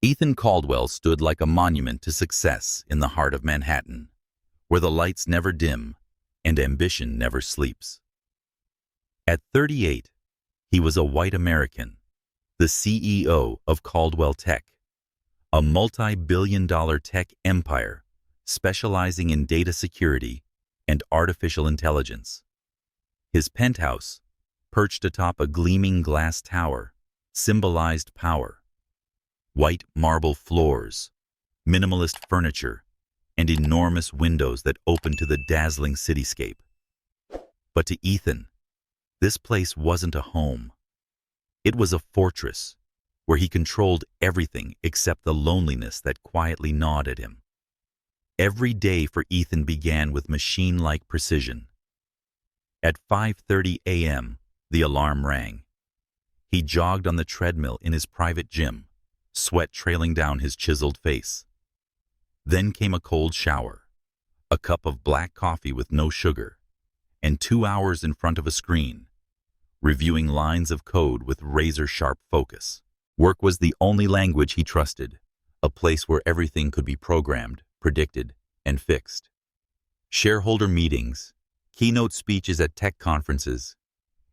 Ethan Caldwell stood like a monument to success in the heart of Manhattan, where the lights never dim and ambition never sleeps. At 38, he was a white American, the CEO of Caldwell Tech, a multi-billion-dollar tech empire specializing in data security and artificial intelligence. His penthouse, perched atop a gleaming glass tower, symbolized power. White marble floors, minimalist furniture, and enormous windows that opened to the dazzling cityscape. But to Ethan, this place wasn't a home. It was a fortress where he controlled everything except the loneliness that quietly gnawed at him. Every day for Ethan began with machine-like precision. At 5:30 a.m., the alarm rang. He jogged on the treadmill in his private gym, sweat trailing down his chiseled face. Then came a cold shower, a cup of black coffee with no sugar, and 2 hours in front of a screen, reviewing lines of code with razor-sharp focus. Work was the only language he trusted, a place where everything could be programmed, predicted, and fixed. Shareholder meetings, keynote speeches at tech conferences,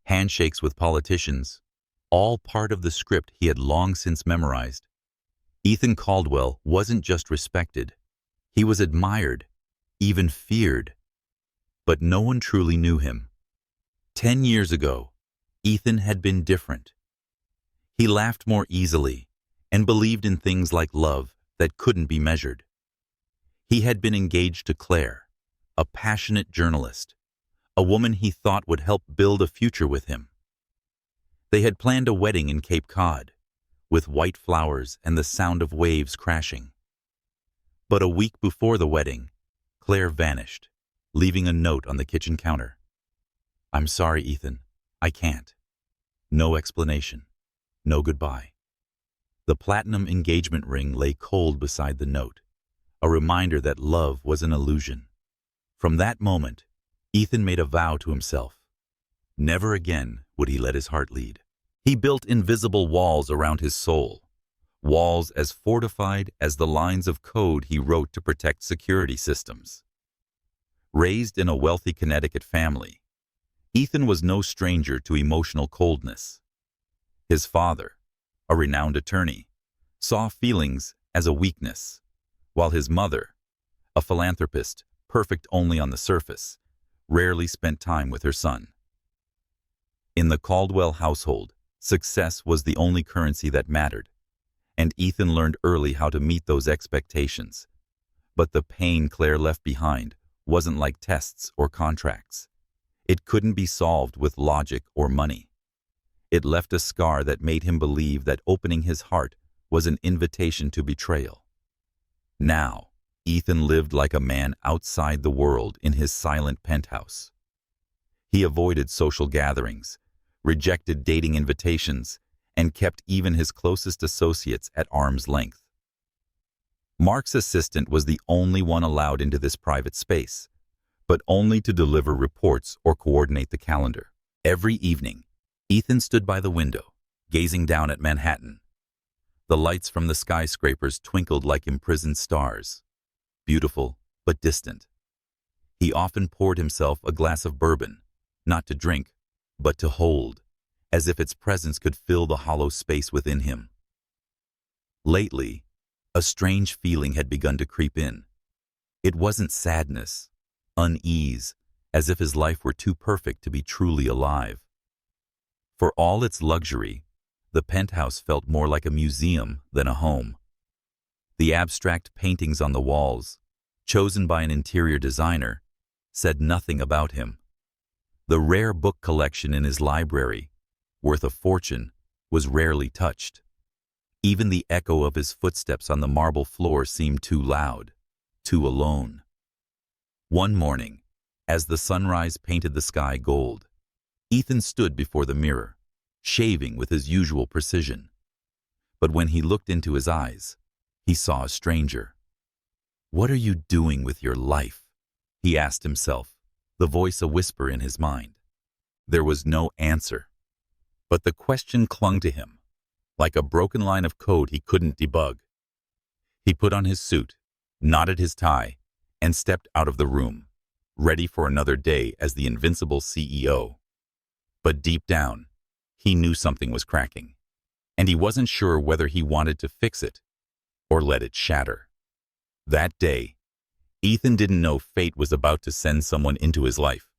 handshakes with politicians, all part of the script he had long since memorized. Ethan Caldwell wasn't just respected, he was admired, even feared. But no one truly knew him. 10 years ago, Ethan had been different. He laughed more easily and believed in things like love that couldn't be measured. He had been engaged to Claire, a passionate journalist, a woman he thought would help build a future with him. They had planned a wedding in Cape Cod, with white flowers and the sound of waves crashing. But a week before the wedding, Claire vanished, leaving a note on the kitchen counter. "I'm sorry, Ethan. I can't." No explanation. No goodbye. The platinum engagement ring lay cold beside the note, a reminder that love was an illusion. From that moment, Ethan made a vow to himself. Never again would he let his heart lead. He built invisible walls around his soul, walls as fortified as the lines of code he wrote to protect security systems. Raised in a wealthy Connecticut family, Ethan was no stranger to emotional coldness. His father, a renowned attorney, saw feelings as a weakness, while his mother, a philanthropist perfect only on the surface, rarely spent time with her son. In the Caldwell household, success was the only currency that mattered, and Ethan learned early how to meet those expectations. But the pain Claire left behind wasn't like tests or contracts. It couldn't be solved with logic or money. It left a scar that made him believe that opening his heart was an invitation to betrayal. Now, Ethan lived like a man outside the world in his silent penthouse. He avoided social gatherings, rejected dating invitations, and kept even his closest associates at arm's length. Mark's assistant was the only one allowed into this private space, but only to deliver reports or coordinate the calendar. Every evening, Ethan stood by the window, gazing down at Manhattan. The lights from the skyscrapers twinkled like imprisoned stars, beautiful but distant. He often poured himself a glass of bourbon, not to drink, but to hold, as if its presence could fill the hollow space within him. Lately, a strange feeling had begun to creep in. It wasn't sadness, unease, as if his life were too perfect to be truly alive. For all its luxury, the penthouse felt more like a museum than a home. The abstract paintings on the walls, chosen by an interior designer, said nothing about him. The rare book collection in his library, worth a fortune, was rarely touched. Even the echo of his footsteps on the marble floor seemed too loud, too alone. One morning, as the sunrise painted the sky gold, Ethan stood before the mirror, shaving with his usual precision. But when he looked into his eyes, he saw a stranger. "What are you doing with your life?" he asked himself, the voice a whisper in his mind. There was no answer, but the question clung to him, like a broken line of code he couldn't debug. He put on his suit, knotted his tie, and stepped out of the room, ready for another day as the invincible CEO. But deep down, he knew something was cracking, and he wasn't sure whether he wanted to fix it or let it shatter. That day, Ethan didn't know fate was about to send someone into his life,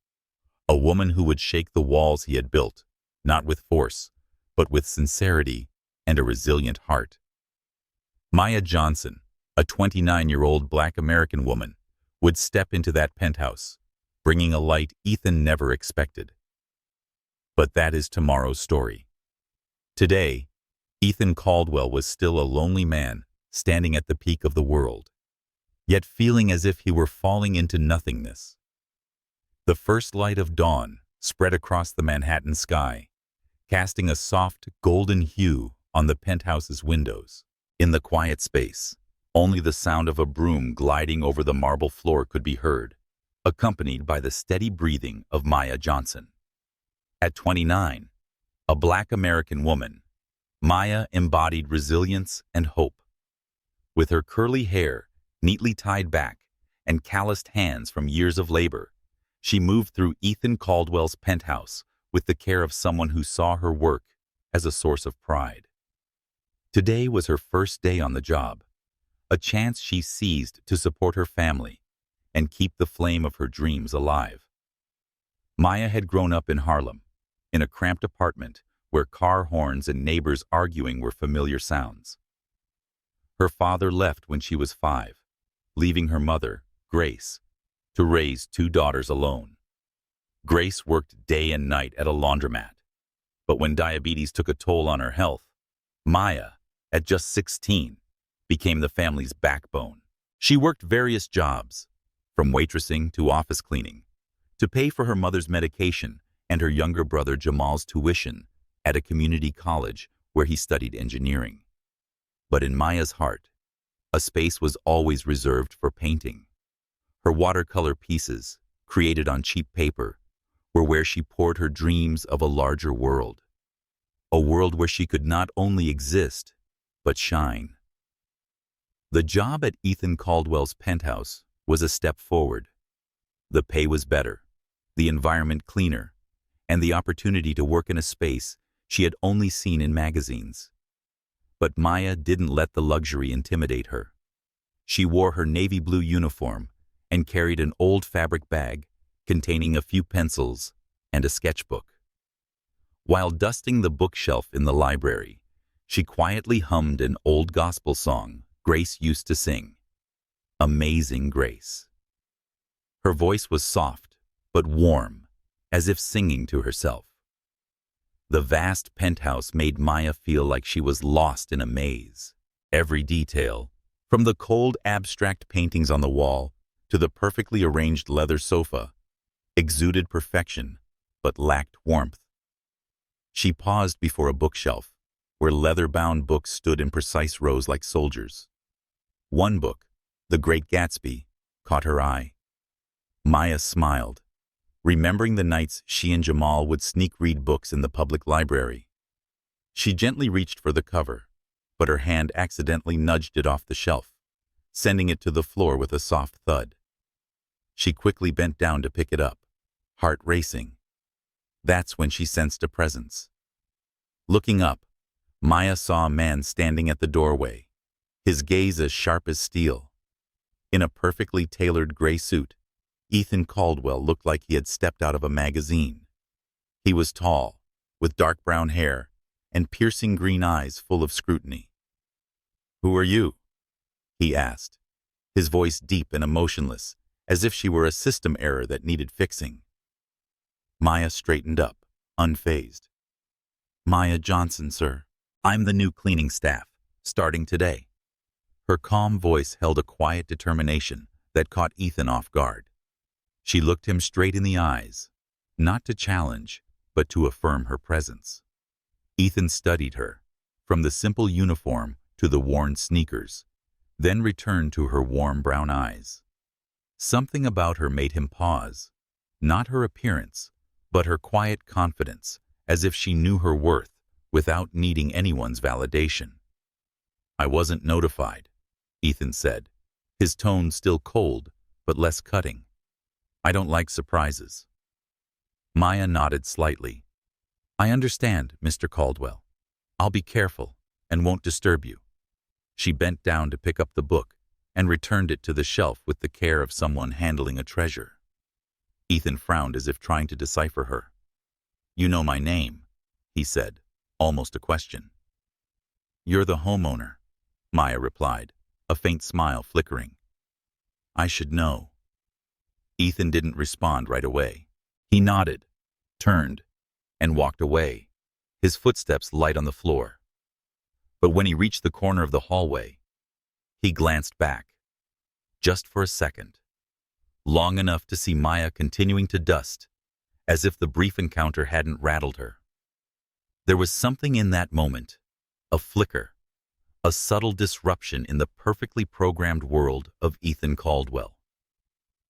a woman who would shake the walls he had built, not with force, but with sincerity and a resilient heart. Maya Johnson, a 29-year-old Black American woman, would step into that penthouse, bringing a light Ethan never expected. But that is tomorrow's story. Today, Ethan Caldwell was still a lonely man standing at the peak of the world, yet feeling as if he were falling into nothingness. The first light of dawn spread across the Manhattan sky, casting a soft, golden hue on the penthouse's windows. In the quiet space, only the sound of a broom gliding over the marble floor could be heard, accompanied by the steady breathing of Maya Johnson. At 29, a Black American woman, Maya embodied resilience and hope. With her curly hair neatly tied back and calloused hands from years of labor, she moved through Ethan Caldwell's penthouse with the care of someone who saw her work as a source of pride. Today was her first day on the job, a chance she seized to support her family and keep the flame of her dreams alive. Maya had grown up in Harlem, in a cramped apartment where car horns and neighbors arguing were familiar sounds. Her father left when she was 5, leaving her mother, Grace, to raise 2 daughters alone. Grace worked day and night at a laundromat, but when diabetes took a toll on her health, Maya, at just 16, became the family's backbone. She worked various jobs, from waitressing to office cleaning, to pay for her mother's medication and her younger brother Jamal's tuition at a community college where he studied engineering. But in Maya's heart, a space was always reserved for painting. Her watercolor pieces, created on cheap paper, were where she poured her dreams of a larger world. A world where she could not only exist, but shine. The job at Ethan Caldwell's penthouse was a step forward. The pay was better, the environment cleaner, and the opportunity to work in a space she had only seen in magazines. But Maya didn't let the luxury intimidate her. She wore her navy blue uniform and carried an old fabric bag containing a few pencils and a sketchbook. While dusting the bookshelf in the library, she quietly hummed an old gospel song Grace used to sing, Amazing Grace. Her voice was soft but warm, as if singing to herself. The vast penthouse made Maya feel like she was lost in a maze. Every detail, from the cold abstract paintings on the wall to the perfectly arranged leather sofa, exuded perfection but lacked warmth. She paused before a bookshelf where leather-bound books stood in precise rows like soldiers. One book, The Great Gatsby, caught her eye. Maya smiled, remembering the nights she and Jamal would sneak read books in the public library. She gently reached for the cover, but her hand accidentally nudged it off the shelf, sending it to the floor with a soft thud. She quickly bent down to pick it up, heart racing. That's when she sensed a presence. Looking up, Maya saw a man standing at the doorway, his gaze as sharp as steel. In a perfectly tailored gray suit, Ethan Caldwell looked like he had stepped out of a magazine. He was tall, with dark brown hair and piercing green eyes full of scrutiny. "Who are you?" he asked, his voice deep and emotionless, as if she were a system error that needed fixing. Maya straightened up, unfazed. "Maya Johnson, sir. I'm the new cleaning staff, starting today." Her calm voice held a quiet determination that caught Ethan off guard. She looked him straight in the eyes, not to challenge, but to affirm her presence. Ethan studied her, from the simple uniform to the worn sneakers, then returned to her warm brown eyes. Something about her made him pause, not her appearance, but her quiet confidence, as if she knew her worth without needing anyone's validation. "I wasn't notified," Ethan said, his tone still cold but less cutting. "I don't like surprises." Maya nodded slightly. "I understand, Mr. Caldwell. I'll be careful and won't disturb you." She bent down to pick up the book and returned it to the shelf with the care of someone handling a treasure. Ethan frowned as if trying to decipher her. "You know my name," he said, almost a question. "You're the homeowner," Maya replied, a faint smile flickering. "I should know." Ethan didn't respond right away. He nodded, turned, and walked away, his footsteps light on the floor. But when he reached the corner of the hallway, he glanced back, just for a second, long enough to see Maya continuing to dust, as if the brief encounter hadn't rattled her. There was something in that moment, a flicker, a subtle disruption in the perfectly programmed world of Ethan Caldwell.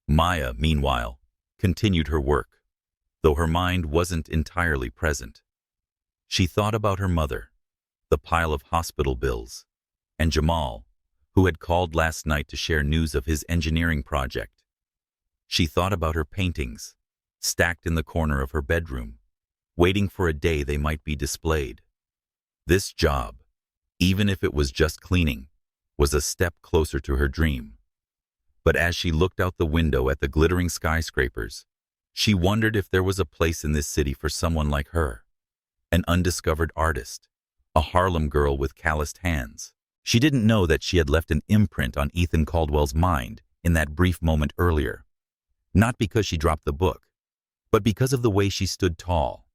Maya, meanwhile, continued her work, though her mind wasn't entirely present. She thought about her mother, the pile of hospital bills, and Jamal, who had called last night to share news of his engineering project. She thought about her paintings, stacked in the corner of her bedroom, waiting for a day they might be displayed. This job, even if it was just cleaning, was a step closer to her dream. But as she looked out the window at the glittering skyscrapers, she wondered if there was a place in this city for someone like her, an undiscovered artist, a Harlem girl with calloused hands. She didn't know that she had left an imprint on Ethan Caldwell's mind in that brief moment earlier, not because she dropped the book, but because of the way she stood tall,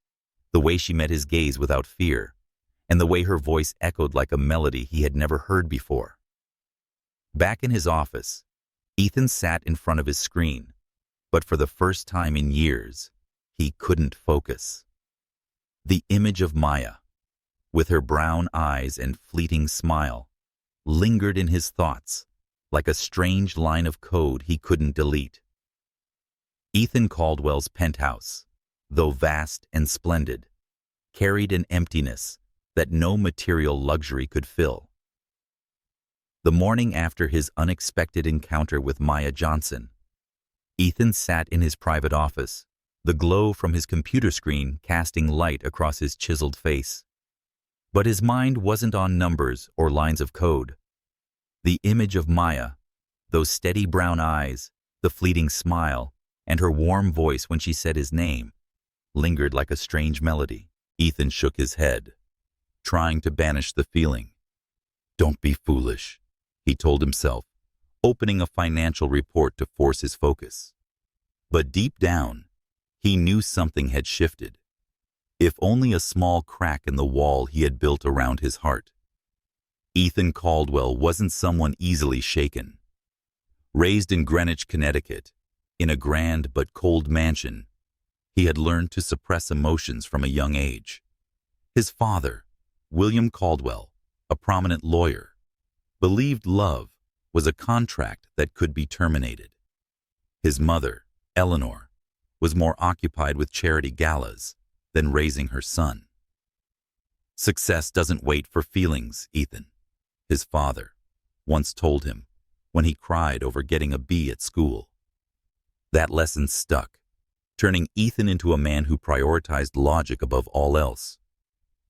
the way she met his gaze without fear, and the way her voice echoed like a melody he had never heard before. Back in his office, Ethan sat in front of his screen, but for the first time in years, he couldn't focus. The image of Maya, with her brown eyes and fleeting smile, lingered in his thoughts like a strange line of code he couldn't delete. Ethan Caldwell's penthouse, though vast and splendid, carried an emptiness that no material luxury could fill. The morning after his unexpected encounter with Maya Johnson, Ethan sat in his private office, the glow from his computer screen casting light across his chiseled face. But his mind wasn't on numbers or lines of code. The image of Maya, those steady brown eyes, the fleeting smile, and her warm voice when she said his name, lingered like a strange melody. Ethan shook his head, trying to banish the feeling. "Don't be foolish," he told himself, opening a financial report to force his focus. But deep down, he knew something had shifted, if only a small crack in the wall he had built around his heart. Ethan Caldwell wasn't someone easily shaken. Raised in Greenwich, Connecticut, in a grand but cold mansion, he had learned to suppress emotions from a young age. His father, William Caldwell, a prominent lawyer, believed love was a contract that could be terminated. His mother, Eleanor, was more occupied with charity galas than raising her son. "Success doesn't wait for feelings, Ethan," his father once told him when he cried over getting a B at school. That lesson stuck, turning Ethan into a man who prioritized logic above all else.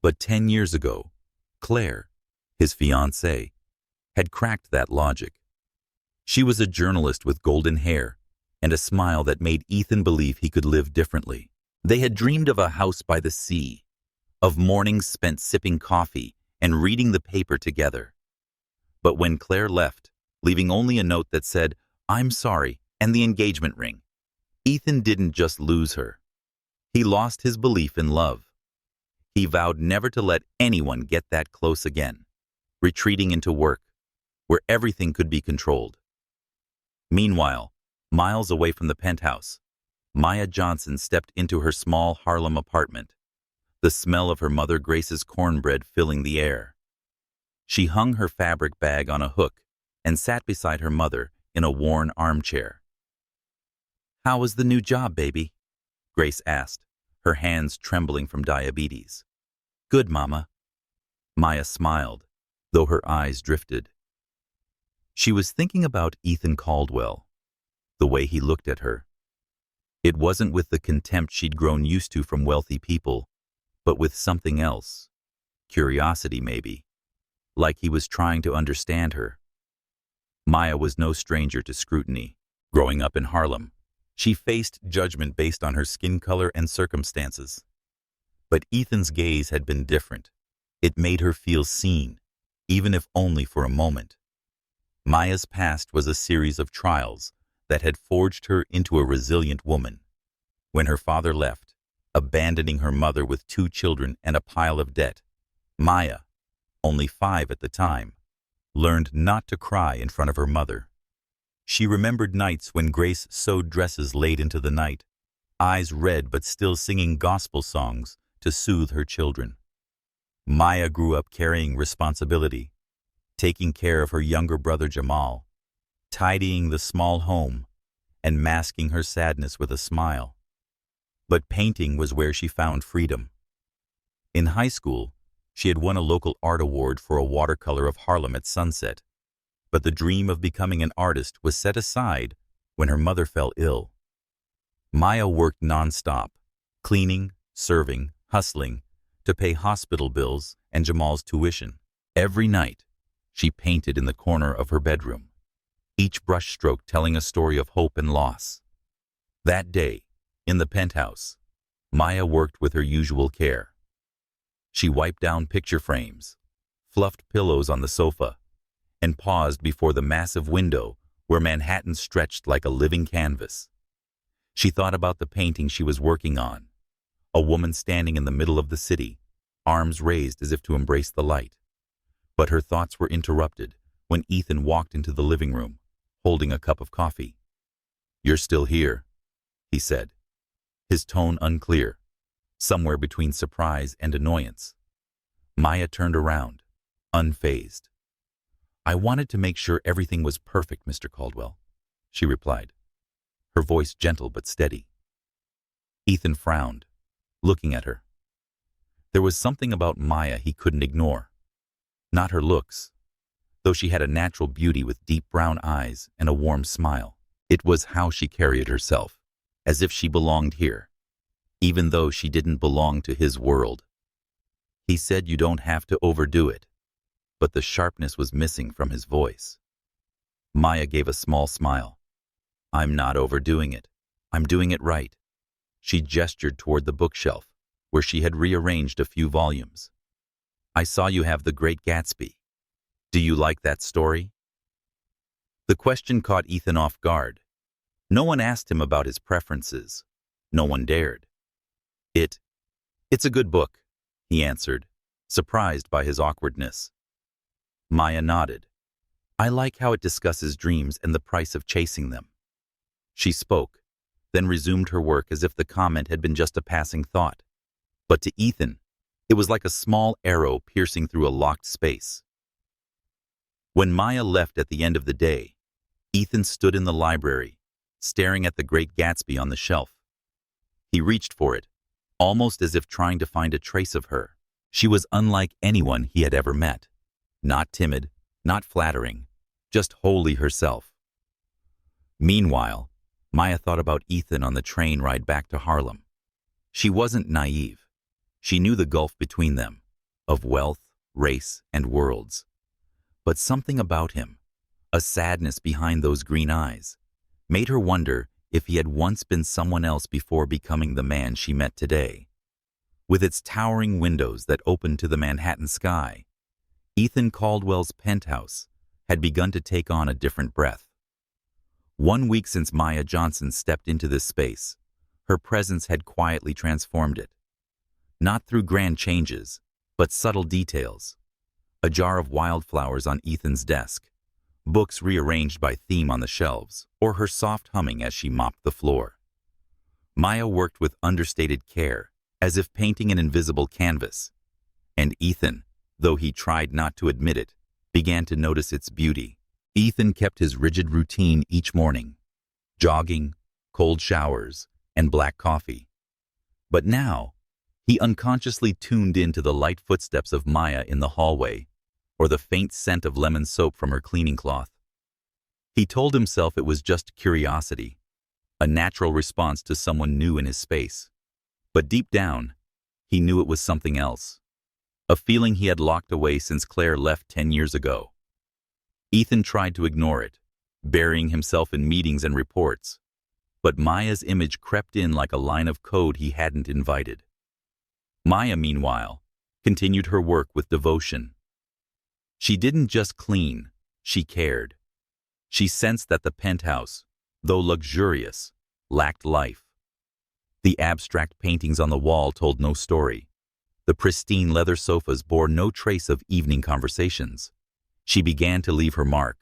But 10 years ago, Claire, his fiancée, had cracked that logic. She was a journalist with golden hair and a smile that made Ethan believe he could live differently. They had dreamed of a house by the sea, of mornings spent sipping coffee and reading the paper together. But when Claire left, leaving only a note that said, "I'm sorry," and the engagement ring, Ethan didn't just lose her. He lost his belief in love. He vowed never to let anyone get that close again, retreating into work, where everything could be controlled. Meanwhile, miles away from the penthouse, Maya Johnson stepped into her small Harlem apartment, the smell of her mother Grace's cornbread filling the air. She hung her fabric bag on a hook and sat beside her mother in a worn armchair. "How was the new job, baby?" Grace asked, her hands trembling from diabetes. "Good, Mama." Maya smiled, though her eyes drifted. She was thinking about Ethan Caldwell, the way he looked at her. It wasn't with the contempt she'd grown used to from wealthy people, but with something else. Curiosity, maybe. Like he was trying to understand her. Maya was no stranger to scrutiny. Growing up in Harlem, she faced judgment based on her skin color and circumstances. But Ethan's gaze had been different. It made her feel seen, even if only for a moment. Maya's past was a series of trials that had forged her into a resilient woman. When her father left, abandoning her mother with 2 children and a pile of debt, Maya, only 5 at the time, learned not to cry in front of her mother. She remembered nights when Grace sewed dresses late into the night, eyes red but still singing gospel songs to soothe her children. Maya grew up carrying responsibility, taking care of her younger brother Jamal, tidying the small home, and masking her sadness with a smile. But painting was where she found freedom. In high school, she had won a local art award for a watercolor of Harlem at sunset, but the dream of becoming an artist was set aside when her mother fell ill. Maya worked nonstop, cleaning, serving, hustling, to pay hospital bills and Jamal's tuition. Every night, she painted in the corner of her bedroom, each brushstroke telling a story of hope and loss. That day, in the penthouse, Maya worked with her usual care. She wiped down picture frames, fluffed pillows on the sofa, and paused before the massive window where Manhattan stretched like a living canvas. She thought about the painting she was working on, a woman standing in the middle of the city, arms raised as if to embrace the light. But her thoughts were interrupted when Ethan walked into the living room, holding a cup of coffee. "You're still here," he said, his tone unclear, somewhere between surprise and annoyance. Maya turned around, unfazed. "I wanted to make sure everything was perfect, Mr. Caldwell," she replied, her voice gentle but steady. Ethan frowned, looking at her. There was something about Maya he couldn't ignore. Not her looks, though she had a natural beauty with deep brown eyes and a warm smile. It was how she carried herself, as if she belonged here, even though she didn't belong to his world. He said you don't have to overdo it, but the sharpness was missing from his voice. Maya gave a small smile. "I'm not overdoing it. I'm doing it right." She gestured toward the bookshelf, where she had rearranged a few volumes. "I saw you have The Great Gatsby. Do you like that story?" The question caught Ethan off guard. No one asked him about his preferences. No one dared. It's a good book," he answered, surprised by his awkwardness. Maya nodded. "I like how it discusses dreams and the price of chasing them." She spoke, then resumed her work as if the comment had been just a passing thought. But to Ethan, it was like a small arrow piercing through a locked space. When Maya left at the end of the day, Ethan stood in the library, staring at The Great Gatsby on the shelf. He reached for it, almost as if trying to find a trace of her. She was unlike anyone he had ever met. Not timid, not flattering, just wholly herself. Meanwhile, Maya thought about Ethan on the train ride back to Harlem. She wasn't naive. She knew the gulf between them, of wealth, race, and worlds. But something about him, a sadness behind those green eyes, made her wonder if he had once been someone else before becoming the man she met today. With its towering windows that opened to the Manhattan sky, Ethan Caldwell's penthouse had begun to take on a different breath. 1 week since Maya Johnson stepped into this space, her presence had quietly transformed it. Not through grand changes, but subtle details. A jar of wildflowers on Ethan's desk, books rearranged by theme on the shelves, or her soft humming as she mopped the floor. Maya worked with understated care, as if painting an invisible canvas. And Ethan, though he tried not to admit it, began to notice its beauty. Ethan kept his rigid routine each morning: jogging, cold showers, and black coffee. But now, he unconsciously tuned into the light footsteps of Maya in the hallway, or the faint scent of lemon soap from her cleaning cloth. He told himself it was just curiosity, a natural response to someone new in his space. But deep down, he knew it was something else, a feeling he had locked away since Claire left 10 years ago. Ethan tried to ignore it, burying himself in meetings and reports, but Maya's image crept in like a line of code he hadn't invited. Maya, meanwhile, continued her work with devotion. She didn't just clean, she cared. She sensed that the penthouse, though luxurious, lacked life. The abstract paintings on the wall told no story. The pristine leather sofas bore no trace of evening conversations. She began to leave her mark,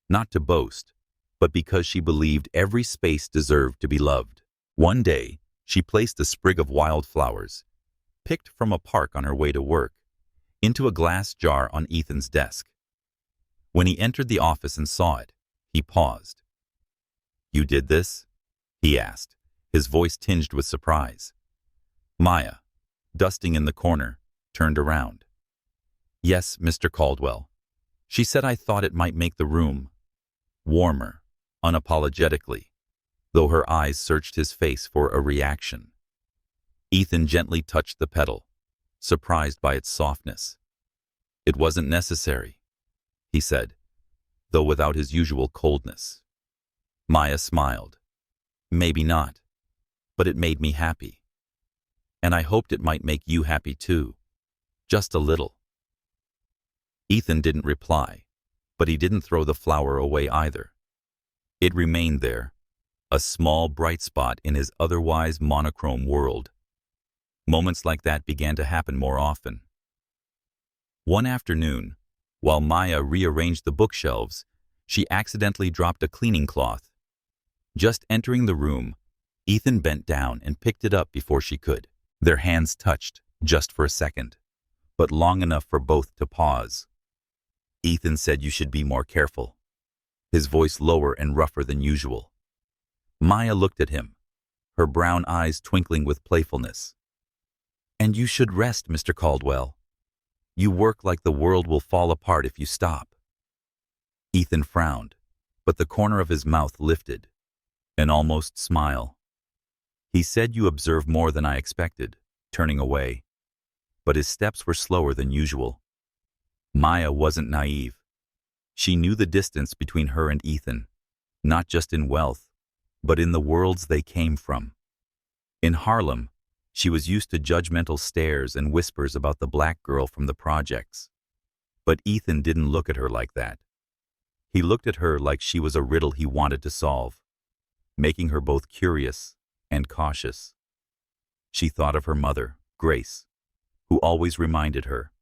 not to boast, but because she believed every space deserved to be loved. One day, she placed a sprig of wildflowers, picked from a park on her way to work, into a glass jar on Ethan's desk. When he entered the office and saw it, he paused. "You did this?" he asked, his voice tinged with surprise. Maya, dusting in the corner, turned around. "Yes, Mr. Caldwell," she said. "I thought it might make the room warmer," unapologetically, though her eyes searched his face for a reaction. Ethan gently touched the petal, surprised by its softness. "It wasn't necessary," he said, though without his usual coldness. Maya smiled. "Maybe not, but it made me happy. And I hoped it might make you happy too, just a little." Ethan didn't reply, but he didn't throw the flower away either. It remained there, a small bright spot in his otherwise monochrome world. Moments like that began to happen more often. One afternoon, while Maya rearranged the bookshelves, she accidentally dropped a cleaning cloth. Just entering the room, Ethan bent down and picked it up before she could. Their hands touched, just for a second, but long enough for both to pause. "Ethan said you should be more careful," his voice lower and rougher than usual. Maya looked at him, her brown eyes twinkling with playfulness. "And you should rest, Mr. Caldwell. You work like the world will fall apart if you stop." Ethan frowned, but the corner of his mouth lifted, an almost smile. "He said you observe more than I expected," turning away, but his steps were slower than usual. Maya wasn't naive. She knew the distance between her and Ethan, not just in wealth, but in the worlds they came from. In Harlem, she was used to judgmental stares and whispers about the black girl from the projects. But Ethan didn't look at her like that. He looked at her like she was a riddle he wanted to solve, making her both curious and cautious. She thought of her mother, Grace, who always reminded her,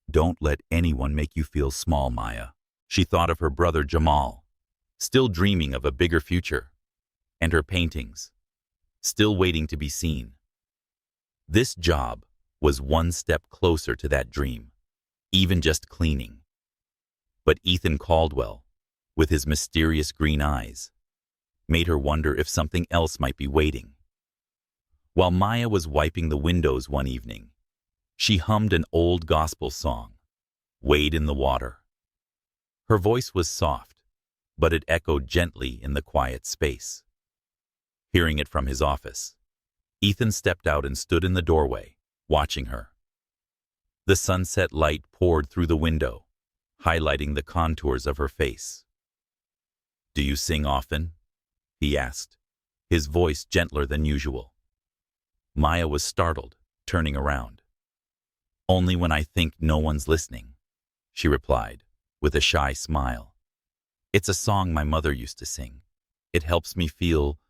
"Don't let anyone make you feel small, Maya." She thought of her brother Jamal, still dreaming of a bigger future, and her paintings, still waiting to be seen. This job was one step closer to that dream, even just cleaning. But Ethan Caldwell, with his mysterious green eyes, made her wonder if something else might be waiting. While Maya was wiping the windows one evening, she hummed an old gospel song, "Wade in the Water." Her voice was soft, but it echoed gently in the quiet space. Hearing it from his office, Ethan stepped out and stood in the doorway, watching her. The sunset light poured through the window, highlighting the contours of her face. "Do you sing often?" he asked, his voice gentler than usual. Maya was startled, turning around. "Only when I think no one's listening," she replied, with a shy smile. "It's a song my mother used to sing. It helps me feel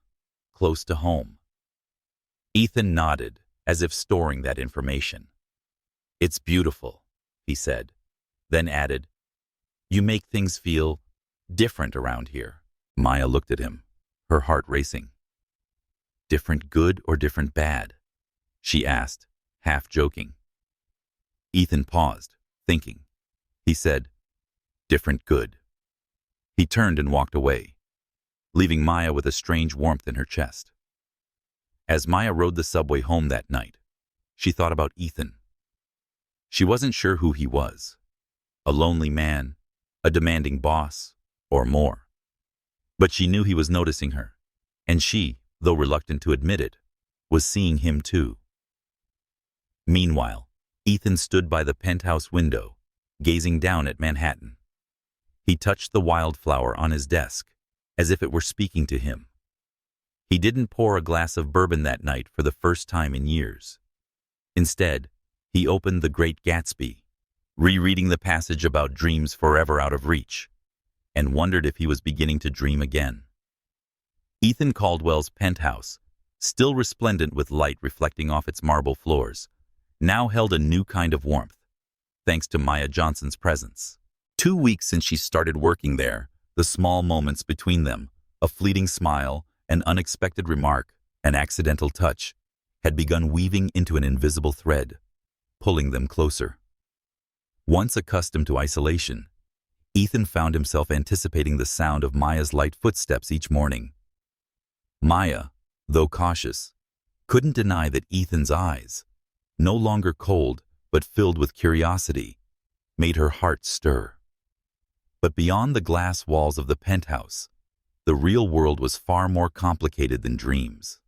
close to home." Ethan nodded, as if storing that information. "It's beautiful," he said, then added, "You make things feel different around here." Maya looked at him, her heart racing. "Different good or different bad?" she asked, half joking. Ethan paused, thinking. He said, "Different good." He turned and walked away, leaving Maya with a strange warmth in her chest. As Maya rode the subway home that night, she thought about Ethan. She wasn't sure who he was, a lonely man, a demanding boss, or more. But she knew he was noticing her, and she, though reluctant to admit it, was seeing him too. Meanwhile, Ethan stood by the penthouse window, gazing down at Manhattan. He touched the wildflower on his desk, as if it were speaking to him. He didn't pour a glass of bourbon that night for the first time in years. Instead, he opened The Great Gatsby, rereading the passage about dreams forever out of reach, and wondered if he was beginning to dream again. Ethan Caldwell's penthouse, still resplendent with light reflecting off its marble floors, now held a new kind of warmth, thanks to Maya Johnson's presence. 2 weeks since she started working there, the small moments between them, a fleeting smile, an unexpected remark, an accidental touch, had begun weaving into an invisible thread, pulling them closer. Once accustomed to isolation, Ethan found himself anticipating the sound of Maya's light footsteps each morning. Maya, though cautious, couldn't deny that Ethan's eyes, no longer cold but filled with curiosity, made her heart stir. But beyond the glass walls of the penthouse, the real world was far more complicated than dreams.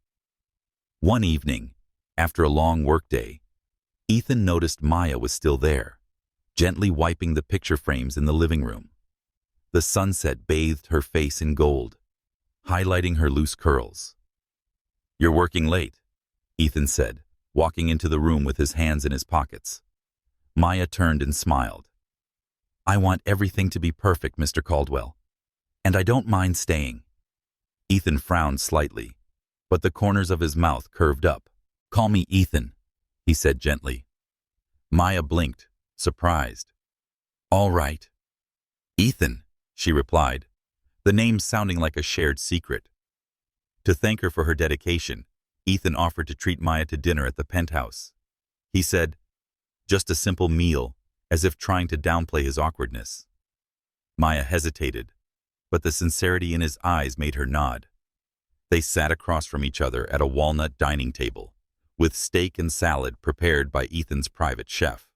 One evening, after a long workday, Ethan noticed Maya was still there, gently wiping the picture frames in the living room. The sunset bathed her face in gold, highlighting her loose curls. "You're working late," Ethan said, walking into the room with his hands in his pockets. Maya turned and smiled. "I want everything to be perfect, Mr. Caldwell, and I don't mind staying." Ethan frowned slightly, but the corners of his mouth curved up. "Call me Ethan," he said gently. Maya blinked, surprised. "All right." "Ethan," she replied, the name sounding like a shared secret. To thank her for her dedication, Ethan offered to treat Maya to dinner at the penthouse. He said, "Just a simple meal," as if trying to downplay his awkwardness. Maya hesitated, but the sincerity in his eyes made her nod. They sat across from each other at a walnut dining table, with steak and salad prepared by Ethan's private chef.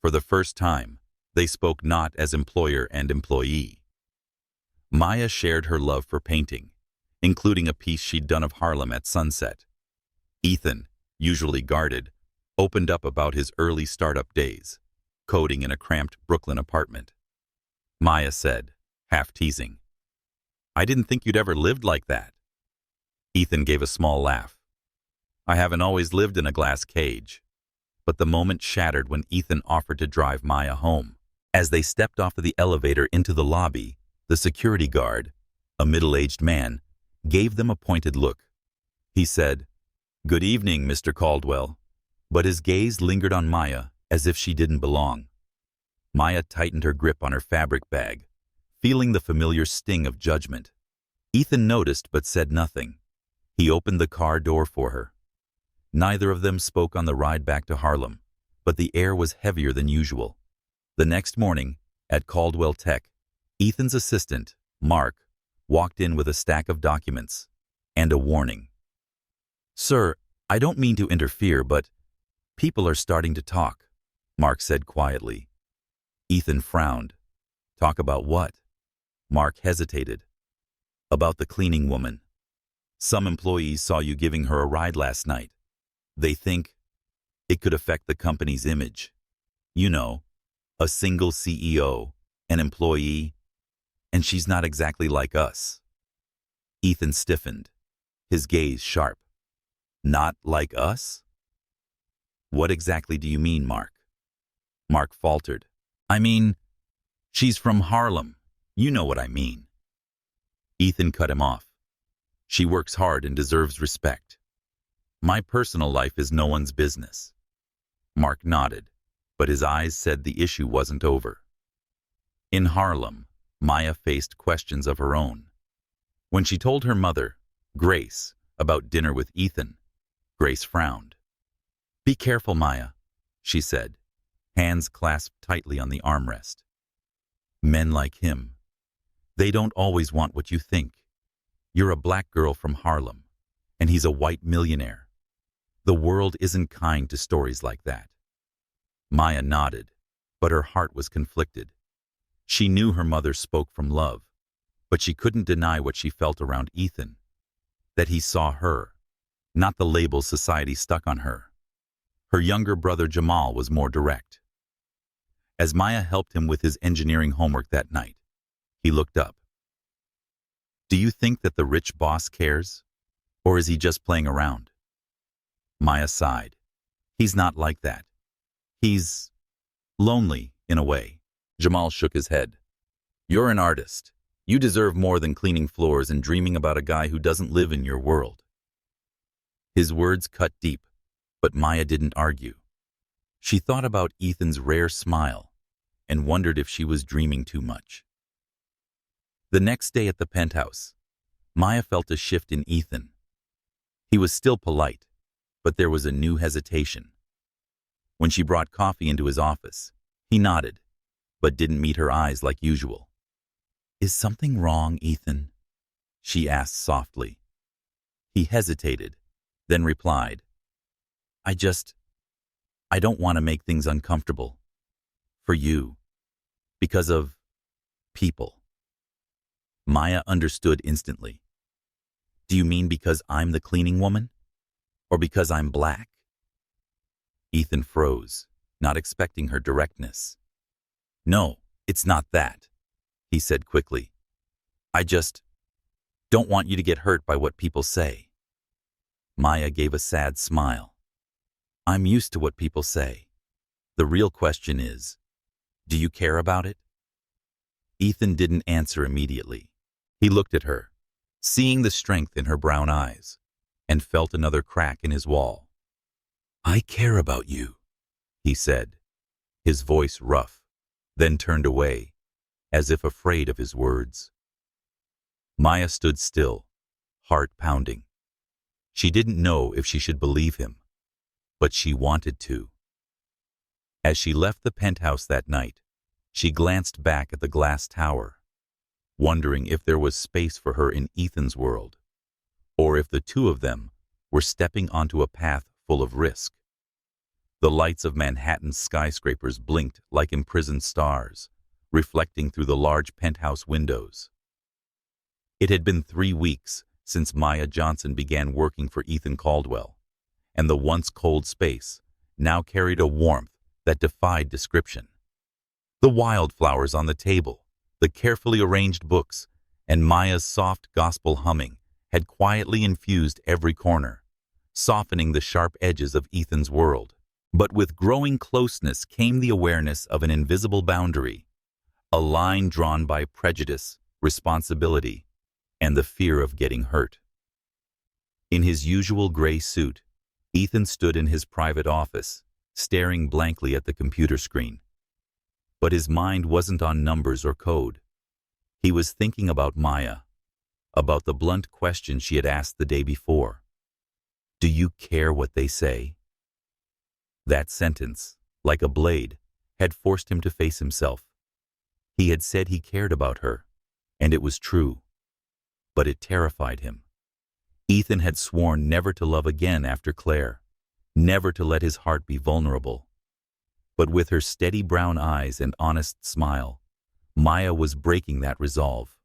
For the first time, they spoke not as employer and employee. Maya shared her love for painting, including a piece she'd done of Harlem at sunset. Ethan, usually guarded, opened up about his early startup days, coding in a cramped Brooklyn apartment. Maya said, half teasing, "I didn't think you'd ever lived like that." Ethan gave a small laugh. "I haven't always lived in a glass cage." But the moment shattered when Ethan offered to drive Maya home. As they stepped off of the elevator into the lobby, the security guard, a middle-aged man, gave them a pointed look. He said, "Good evening, Mr. Caldwell," but his gaze lingered on Maya as if she didn't belong. Maya tightened her grip on her fabric bag, feeling the familiar sting of judgment. Ethan noticed but said nothing. He opened the car door for her. Neither of them spoke on the ride back to Harlem, but the air was heavier than usual. The next morning, at Caldwell Tech, Ethan's assistant, Mark, walked in with a stack of documents and a warning. "Sir, I don't mean to interfere, but people are starting to talk," Mark said quietly. Ethan frowned. "Talk about what?" Mark hesitated. "About the cleaning woman. Some employees saw you giving her a ride last night. They think it could affect the company's image. You know, a single CEO, an employee, and she's not exactly like us." Ethan stiffened, his gaze sharp. "Not like us?" "What exactly do you mean, Mark?" Mark faltered. "I mean, she's from Harlem. You know what I mean." Ethan cut him off. "She works hard and deserves respect. My personal life is no one's business." Mark nodded, but his eyes said the issue wasn't over. In Harlem, Maya faced questions of her own. When she told her mother, Grace, about dinner with Ethan, Grace frowned. "Be careful, Maya," she said, hands clasped tightly on the armrest. "Men like him, they don't always want what you think. You're a black girl from Harlem, and he's a white millionaire. The world isn't kind to stories like that." Maya nodded, but her heart was conflicted. She knew her mother spoke from love, but But she couldn't deny what she felt around Ethan, that he saw her, not the label society stuck on her. Her younger brother Jamal was more direct. As Maya helped him with his engineering homework that night, he looked up. "Do you think that the rich boss cares? Or is he just playing around?" Maya sighed. "He's not like that. He's lonely, in a way." Jamal shook his head. "You're an artist. You deserve more than cleaning floors and dreaming about a guy who doesn't live in your world." His words cut deep, but Maya didn't argue. She thought about Ethan's rare smile and wondered if she was dreaming too much. The next day at the penthouse, Maya felt a shift in Ethan. He was still polite, but there was a new hesitation. When she brought coffee into his office, he nodded, but didn't meet her eyes like usual. "Is something wrong, Ethan?" she asked softly. He hesitated, then replied, I don't want to make things uncomfortable. For you. Because of people." Maya understood instantly. "Do you mean because I'm the cleaning woman? Or because I'm black?" Ethan froze, not expecting her directness. "No, it's not that," he said quickly. "I just don't want you to get hurt by what people say." Maya gave a sad smile. "I'm used to what people say. The real question is, do you care about it?" Ethan didn't answer immediately. He looked at her, seeing the strength in her brown eyes, and felt another crack in his wall. "I care about you," he said, his voice rough, then turned away, as if afraid of his words. Maya stood still, heart pounding. She didn't know if she should believe him, but she wanted to. As she left the penthouse that night, she glanced back at the glass tower, wondering if there was space for her in Ethan's world, or if the two of them were stepping onto a path full of risk. The lights of Manhattan's skyscrapers blinked like imprisoned stars, reflecting through the large penthouse windows. It had been 3 weeks since Maya Johnson began working for Ethan Caldwell, and the once cold space now carried a warmth that defied description. The wildflowers on the table, the carefully arranged books, and Maya's soft gospel humming had quietly infused every corner, softening the sharp edges of Ethan's world. But with growing closeness came the awareness of an invisible boundary, a line drawn by prejudice, responsibility, and the fear of getting hurt. In his usual gray suit, Ethan stood in his private office, staring blankly at the computer screen. But his mind wasn't on numbers or code. He was thinking about Maya, about the blunt question she had asked the day before. "Do you care what they say?" That sentence, like a blade, had forced him to face himself. He had said he cared about her, and it was true. But it terrified him. Ethan had sworn never to love again after Claire, never to let his heart be vulnerable. But with her steady brown eyes and honest smile, Maya was breaking that resolve.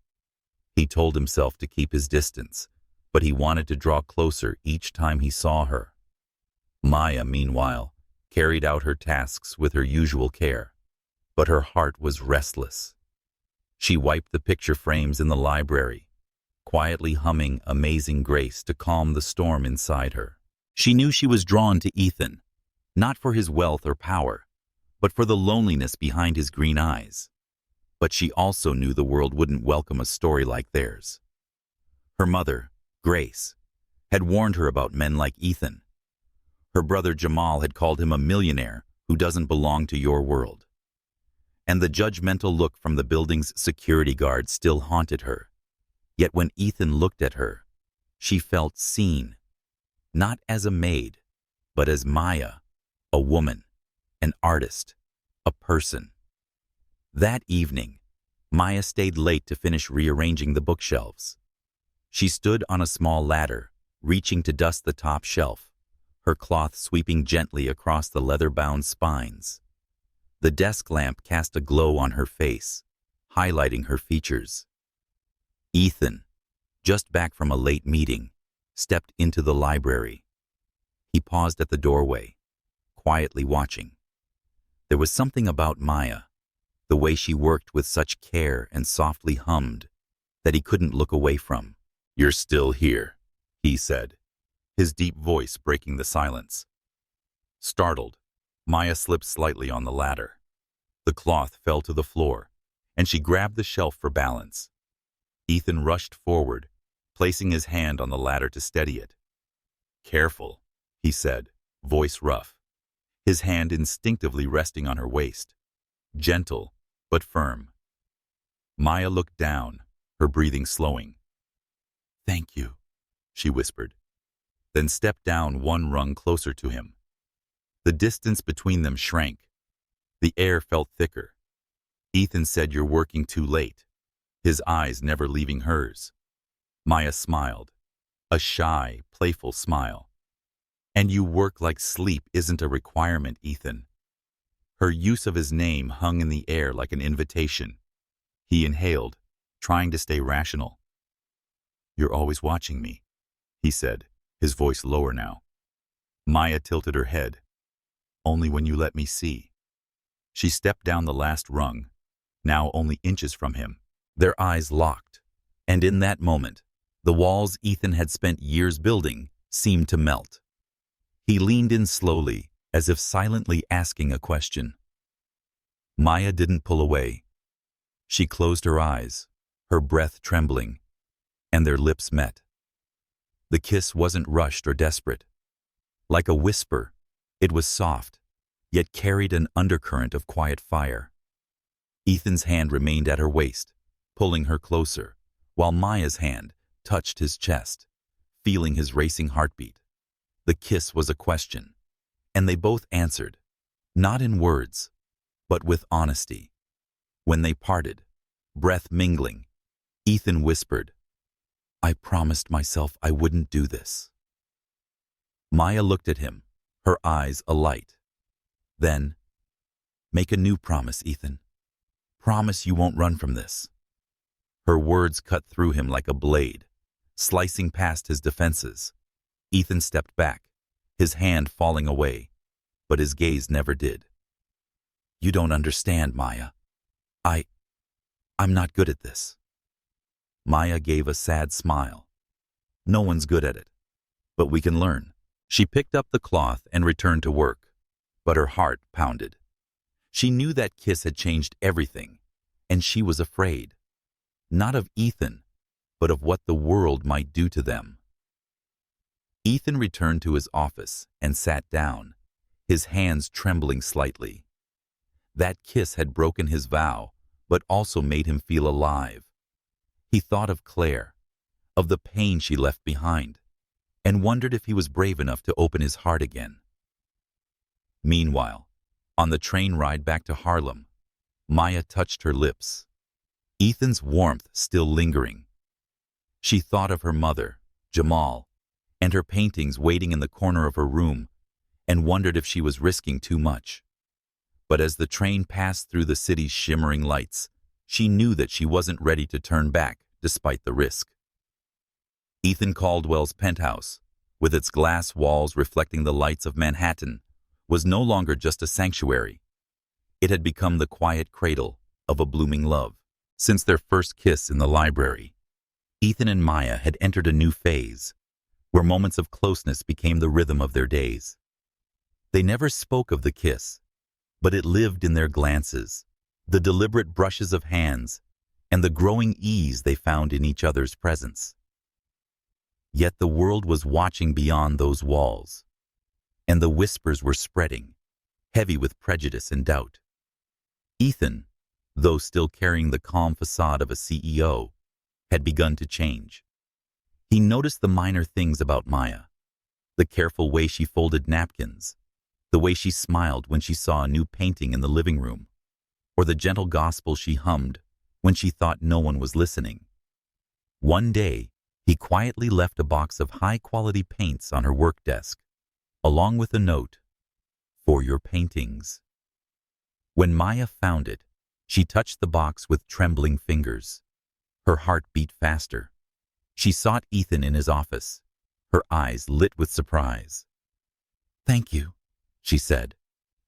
He told himself to keep his distance, but he wanted to draw closer each time he saw her. Maya, meanwhile, carried out her tasks with her usual care, but her heart was restless. She wiped the picture frames in the library, quietly humming Amazing Grace to calm the storm inside her. She knew she was drawn to Ethan, not for his wealth or power, but for the loneliness behind his green eyes. But she also knew the world wouldn't welcome a story like theirs. Her mother, Grace, had warned her about men like Ethan. Her brother Jamal had called him a millionaire who doesn't belong to your world. And the judgmental look from the building's security guard still haunted her. Yet when Ethan looked at her, she felt seen, not as a maid, but as Maya, a woman, an artist, a person. That evening, Maya stayed late to finish rearranging the bookshelves. She stood on a small ladder, reaching to dust the top shelf, her cloth sweeping gently across the leather-bound spines. The desk lamp cast a glow on her face, highlighting her features. Ethan, just back from a late meeting, stepped into the library. He paused at the doorway, quietly watching. There was something about Maya, the way she worked with such care and softly hummed, that he couldn't look away from. "You're still here," he said, his deep voice breaking the silence. Startled, Maya slipped slightly on the ladder. The cloth fell to the floor, and she grabbed the shelf for balance. Ethan rushed forward, placing his hand on the ladder to steady it. "Careful," he said, voice rough, his hand instinctively resting on her waist. Gentle, but firm. Maya looked down, her breathing slowing. "Thank you," she whispered, then stepped down one rung closer to him. The distance between them shrank. The air felt thicker. "Ethan said you're working too late," his eyes never leaving hers. Maya smiled, a shy, playful smile. "And you work like sleep isn't a requirement, Ethan." Her use of his name hung in the air like an invitation. He inhaled, trying to stay rational. "You're always watching me," he said, his voice lower now. Maya tilted her head. "Only when you let me see." She stepped down the last rung, now only inches from him. Their eyes locked, and in that moment, the walls Ethan had spent years building seemed to melt. He leaned in slowly, as if silently asking a question. Maya didn't pull away. She closed her eyes, her breath trembling, and their lips met. The kiss wasn't rushed or desperate. Like a whisper, it was soft, yet carried an undercurrent of quiet fire. Ethan's hand remained at her waist, pulling her closer, while Maya's hand touched his chest, feeling his racing heartbeat. The kiss was a question, and they both answered, not in words, but with honesty. When they parted, breath mingling, Ethan whispered, "I promised myself I wouldn't do this." Maya looked at him, her eyes alight. Then, "Make a new promise, Ethan. Promise you won't run from this." Her words cut through him like a blade, slicing past his defenses. Ethan stepped back, his hand falling away, but his gaze never did. "You don't understand, Maya. I'm not good at this." Maya gave a sad smile. "No one's good at it, but we can learn." She picked up the cloth and returned to work, but her heart pounded. She knew that kiss had changed everything, and she was afraid. Not of Ethan, but of what the world might do to them. Ethan returned to his office and sat down, his hands trembling slightly. That kiss had broken his vow, but also made him feel alive. He thought of Claire, of the pain she left behind, and wondered if he was brave enough to open his heart again. Meanwhile, on the train ride back to Harlem, Maya touched her lips, Ethan's warmth still lingering. She thought of her mother, Jamal, and her paintings waiting in the corner of her room, and wondered if she was risking too much. But as the train passed through the city's shimmering lights, she knew that she wasn't ready to turn back despite the risk. Ethan Caldwell's penthouse, with its glass walls reflecting the lights of Manhattan, was no longer just a sanctuary. It had become the quiet cradle of a blooming love. Since their first kiss in the library, Ethan and Maya had entered a new phase, where moments of closeness became the rhythm of their days. They never spoke of the kiss, but it lived in their glances, the deliberate brushes of hands, and the growing ease they found in each other's presence. Yet the world was watching beyond those walls, and the whispers were spreading, heavy with prejudice and doubt. Ethan, though still carrying the calm facade of a CEO, had begun to change. He noticed the minor things about Maya, the careful way she folded napkins, the way she smiled when she saw a new painting in the living room, or the gentle gospel she hummed when she thought no one was listening. One day, he quietly left a box of high-quality paints on her work desk, along with a note, "For your paintings." When Maya found it, she touched the box with trembling fingers. Her heart beat faster. She sought Ethan in his office, her eyes lit with surprise. "Thank you," she said,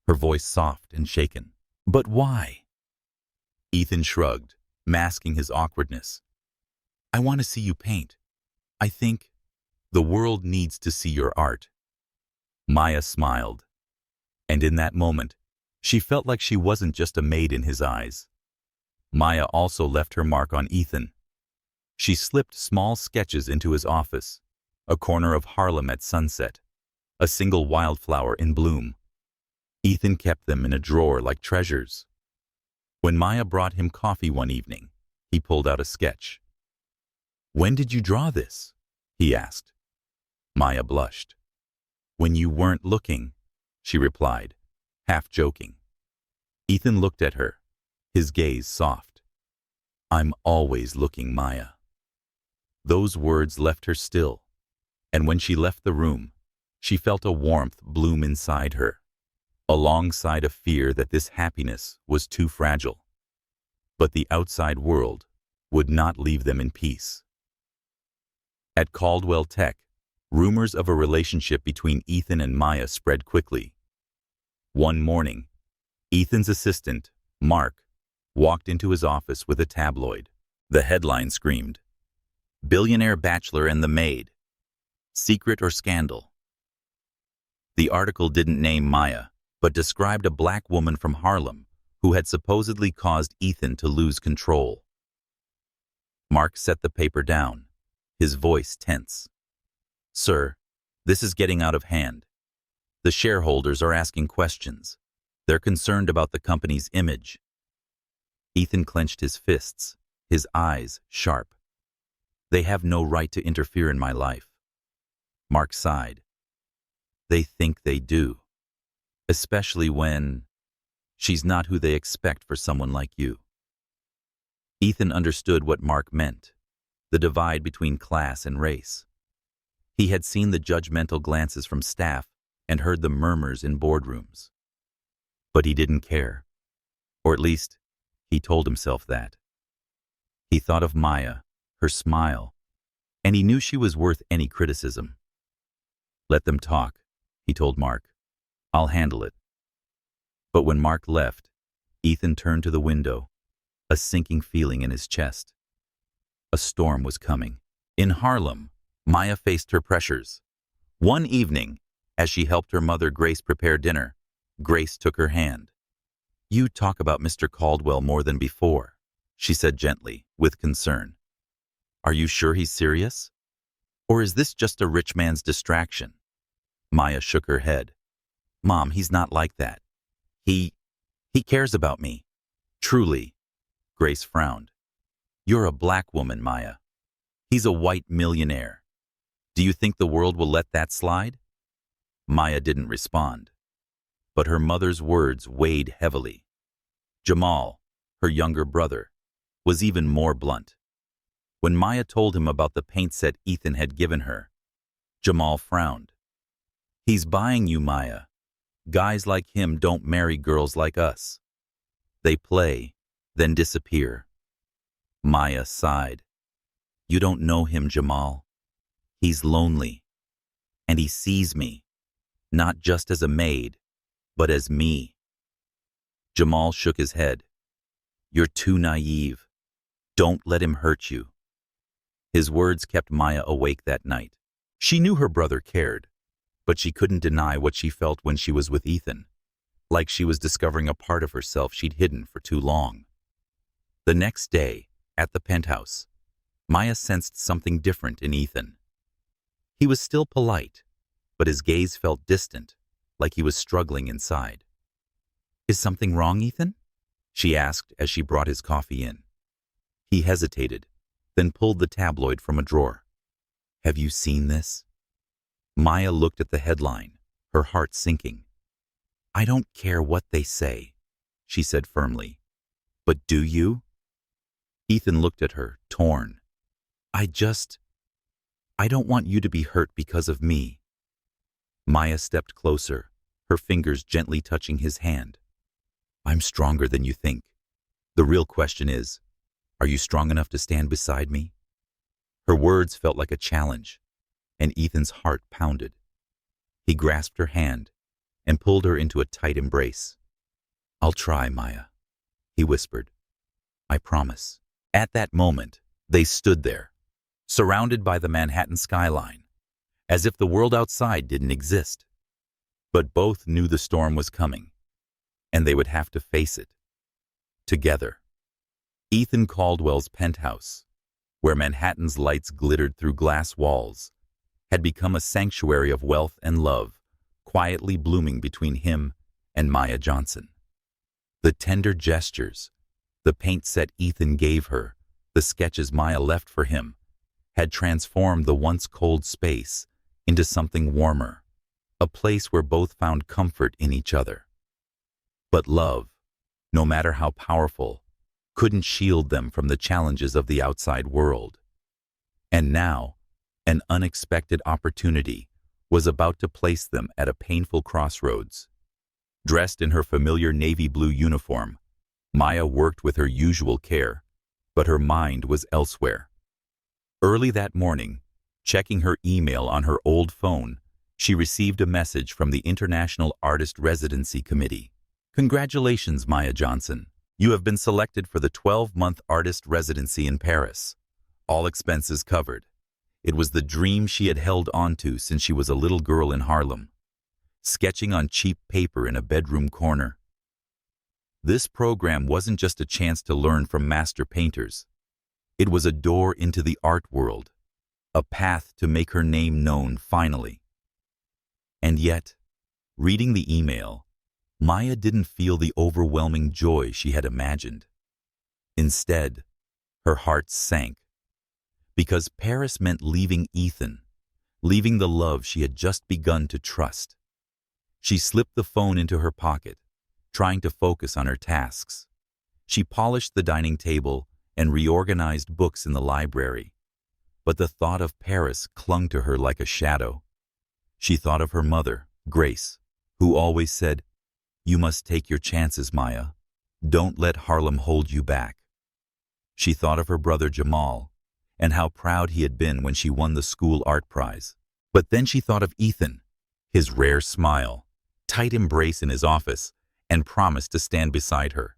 her voice soft and shaken. "But why?" Ethan shrugged, masking his awkwardness. "I want to see you paint. I think the world needs to see your art." Maya smiled, and in that moment, she felt like she wasn't just a maid in his eyes. Maya also left her mark on Ethan. She slipped small sketches into his office, a corner of Harlem at sunset, a single wildflower in bloom. Ethan kept them in a drawer like treasures. When Maya brought him coffee one evening, he pulled out a sketch. "When did you draw this?" he asked. Maya blushed. "When you weren't looking," she replied, half joking. Ethan looked at her, his gaze soft. "I'm always looking, Maya." Those words left her still, and when she left the room, she felt a warmth bloom inside her, alongside a fear that this happiness was too fragile. But the outside world would not leave them in peace. At Caldwell Tech, rumors of a relationship between Ethan and Maya spread quickly. One morning, Ethan's assistant, Mark, walked into his office with a tabloid. The headline screamed, "Billionaire Bachelor and the Maid. Secret or Scandal?" The article didn't name Maya, but described a black woman from Harlem who had supposedly caused Ethan to lose control. Mark set the paper down, his voice tense. "Sir, this is getting out of hand. The shareholders are asking questions. They're concerned about the company's image." Ethan clenched his fists, his eyes sharp. "They have no right to interfere in my life." Mark sighed. "They think they do, especially when she's not who they expect for someone like you." Ethan understood what Mark meant, the divide between class and race. He had seen the judgmental glances from staff and heard the murmurs in boardrooms. But he didn't care, or at least, he told himself that. He thought of Maya, her smile, and he knew she was worth any criticism. "Let them talk," he told Mark. "I'll handle it." But when Mark left, Ethan turned to the window, a sinking feeling in his chest. A storm was coming. In Harlem, Maya faced her pressures. One evening, as she helped her mother Grace prepare dinner, Grace took her hand. "You talk about Mr. Caldwell more than before," she said gently, with concern. "Are you sure he's serious? Or is this just a rich man's distraction?" Maya shook her head. "Mom, he's not like that. He cares about me. Truly." Grace frowned. "You're a black woman, Maya. He's a white millionaire. Do you think the world will let that slide?" Maya didn't respond, but her mother's words weighed heavily. Jamal, her younger brother, was even more blunt. When Maya told him about the paint set Ethan had given her, Jamal frowned. "He's buying you, Maya. Guys like him don't marry girls like us. They play, then disappear." Maya sighed. "You don't know him, Jamal. He's lonely. And he sees me, not just as a maid, but as me." Jamal shook his head. "You're too naive. Don't let him hurt you." His words kept Maya awake that night. She knew her brother cared, but she couldn't deny what she felt when she was with Ethan, like she was discovering a part of herself she'd hidden for too long. The next day, at the penthouse, Maya sensed something different in Ethan. He was still polite, but his gaze felt distant, like he was struggling inside. "Is something wrong, Ethan?" she asked as she brought his coffee in. He hesitated, then pulled the tabloid from a drawer. "Have you seen this?" Maya looked at the headline, her heart sinking. "I don't care what they say," she said firmly. "But do you?" Ethan looked at her, torn. I don't want you to be hurt because of me." Maya stepped closer, her fingers gently touching his hand. "I'm stronger than you think. The real question is, Are you strong enough to stand beside me? Her words felt like a challenge, and Ethan's heart pounded. He grasped her hand and pulled her into a tight embrace. I'll try, Maya, he whispered. I promise. At that moment, they stood there, surrounded by the Manhattan skyline, as if the world outside didn't exist. But both knew the storm was coming, and they would have to face it together. Ethan Caldwell's penthouse, where Manhattan's lights glittered through glass walls, had become a sanctuary of wealth and love, quietly blooming between him and Maya Johnson. The tender gestures, the paint set Ethan gave her, the sketches Maya left for him, had transformed the once cold space into something warmer, a place where both found comfort in each other. But love, no matter how powerful, couldn't shield them from the challenges of the outside world. And now, an unexpected opportunity was about to place them at a painful crossroads. Dressed in her familiar navy blue uniform, Maya worked with her usual care, but her mind was elsewhere. Early that morning, checking her email on her old phone, she received a message from the International Artist Residency Committee. Congratulations, Maya Johnson. You have been selected for the 12-month artist residency in Paris. All expenses covered. It was the dream she had held onto since she was a little girl in Harlem, sketching on cheap paper in a bedroom corner. This program wasn't just a chance to learn from master painters. It was a door into the art world, a path to make her name known finally. And yet, reading the email, Maya didn't feel the overwhelming joy she had imagined. Instead, her heart sank, because Paris meant leaving Ethan, leaving the love she had just begun to trust. She slipped the phone into her pocket, trying to focus on her tasks. She polished the dining table and reorganized books in the library, but the thought of Paris clung to her like a shadow. She thought of her mother, Grace, who always said, "You must take your chances, Maya. Don't let Harlem hold you back." She thought of her brother Jamal, and how proud he had been when she won the school art prize. But then she thought of Ethan, his rare smile, tight embrace in his office, and promise to stand beside her.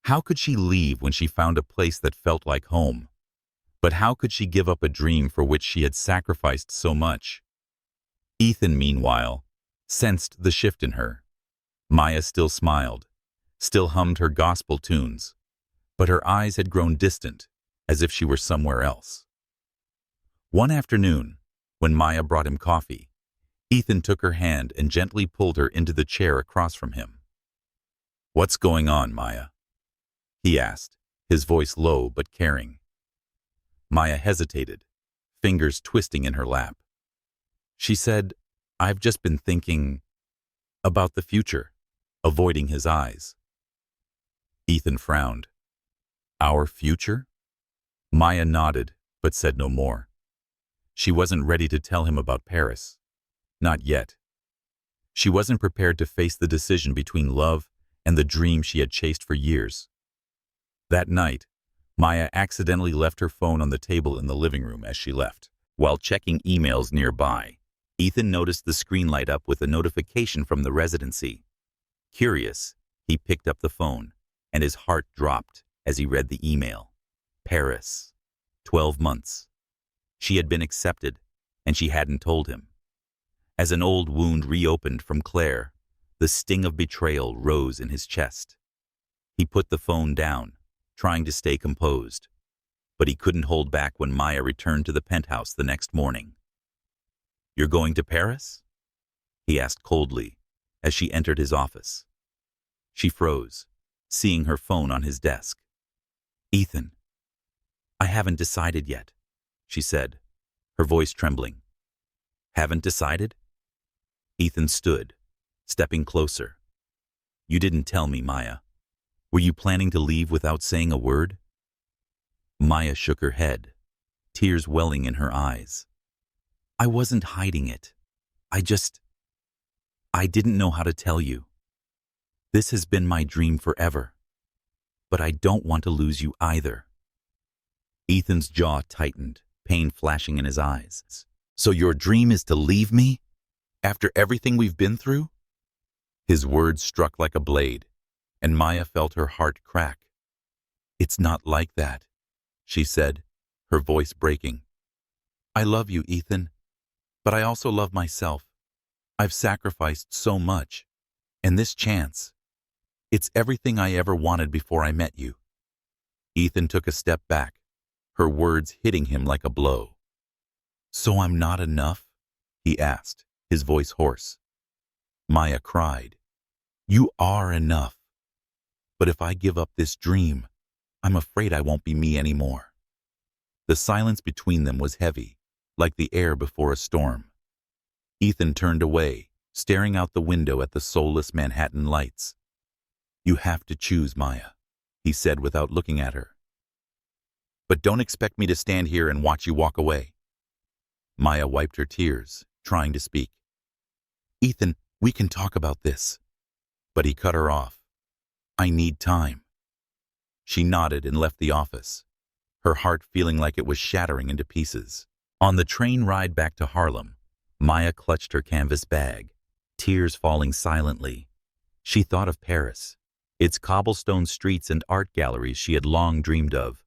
How could she leave when she found a place that felt like home? But how could she give up a dream for which she had sacrificed so much? Ethan, meanwhile, sensed the shift in her. Maya still smiled, still hummed her gospel tunes, but her eyes had grown distant, as if she were somewhere else. One afternoon, when Maya brought him coffee, Ethan took her hand and gently pulled her into the chair across from him. "What's going on, Maya?" he asked, his voice low but caring. Maya hesitated, fingers twisting in her lap. She said, "I've just been thinking about the future," avoiding his eyes. Ethan frowned. "Our future?" Maya nodded, but said no more. She wasn't ready to tell him about Paris. Not yet. She wasn't prepared to face the decision between love and the dream she had chased for years. That night, Maya accidentally left her phone on the table in the living room as she left. While checking emails nearby, Ethan noticed the screen light up with a notification from the residency. Curious, he picked up the phone, and his heart dropped as he read the email. Paris. 12 months. She had been accepted, and she hadn't told him. As an old wound reopened from Claire, the sting of betrayal rose in his chest. He put the phone down, trying to stay composed, but he couldn't hold back when Maya returned to the penthouse the next morning. "You're going to Paris?" he asked coldly as she entered his office. She froze, seeing her phone on his desk. "Ethan, I haven't decided yet," she said, her voice trembling. "Haven't decided?" Ethan stood, stepping closer. "You didn't tell me, Maya. Were you planning to leave without saying a word?" Maya shook her head, tears welling in her eyes. "I wasn't hiding it. I didn't know how to tell you. This has been my dream forever. But I don't want to lose you either." Ethan's jaw tightened, pain flashing in his eyes. So your dream is to leave me? After everything we've been through? His words struck like a blade, and Maya felt her heart crack. It's not like that, she said, her voice breaking. I love you, Ethan, but I also love myself. I've sacrificed so much, and this chance, it's everything I ever wanted before I met you. Ethan took a step back, her words hitting him like a blow. So I'm not enough? He asked, his voice hoarse. Maya cried. You are enough. But if I give up this dream, I'm afraid I won't be me anymore. The silence between them was heavy, like the air before a storm. Ethan turned away, staring out the window at the soulless Manhattan lights. You have to choose, Maya, he said without looking at her. But don't expect me to stand here and watch you walk away. Maya wiped her tears, trying to speak. Ethan, we can talk about this. But he cut her off. I need time. She nodded and left the office, her heart feeling like it was shattering into pieces. On the train ride back to Harlem, Maya clutched her canvas bag, tears falling silently. She thought of Paris, its cobblestone streets and art galleries she had long dreamed of.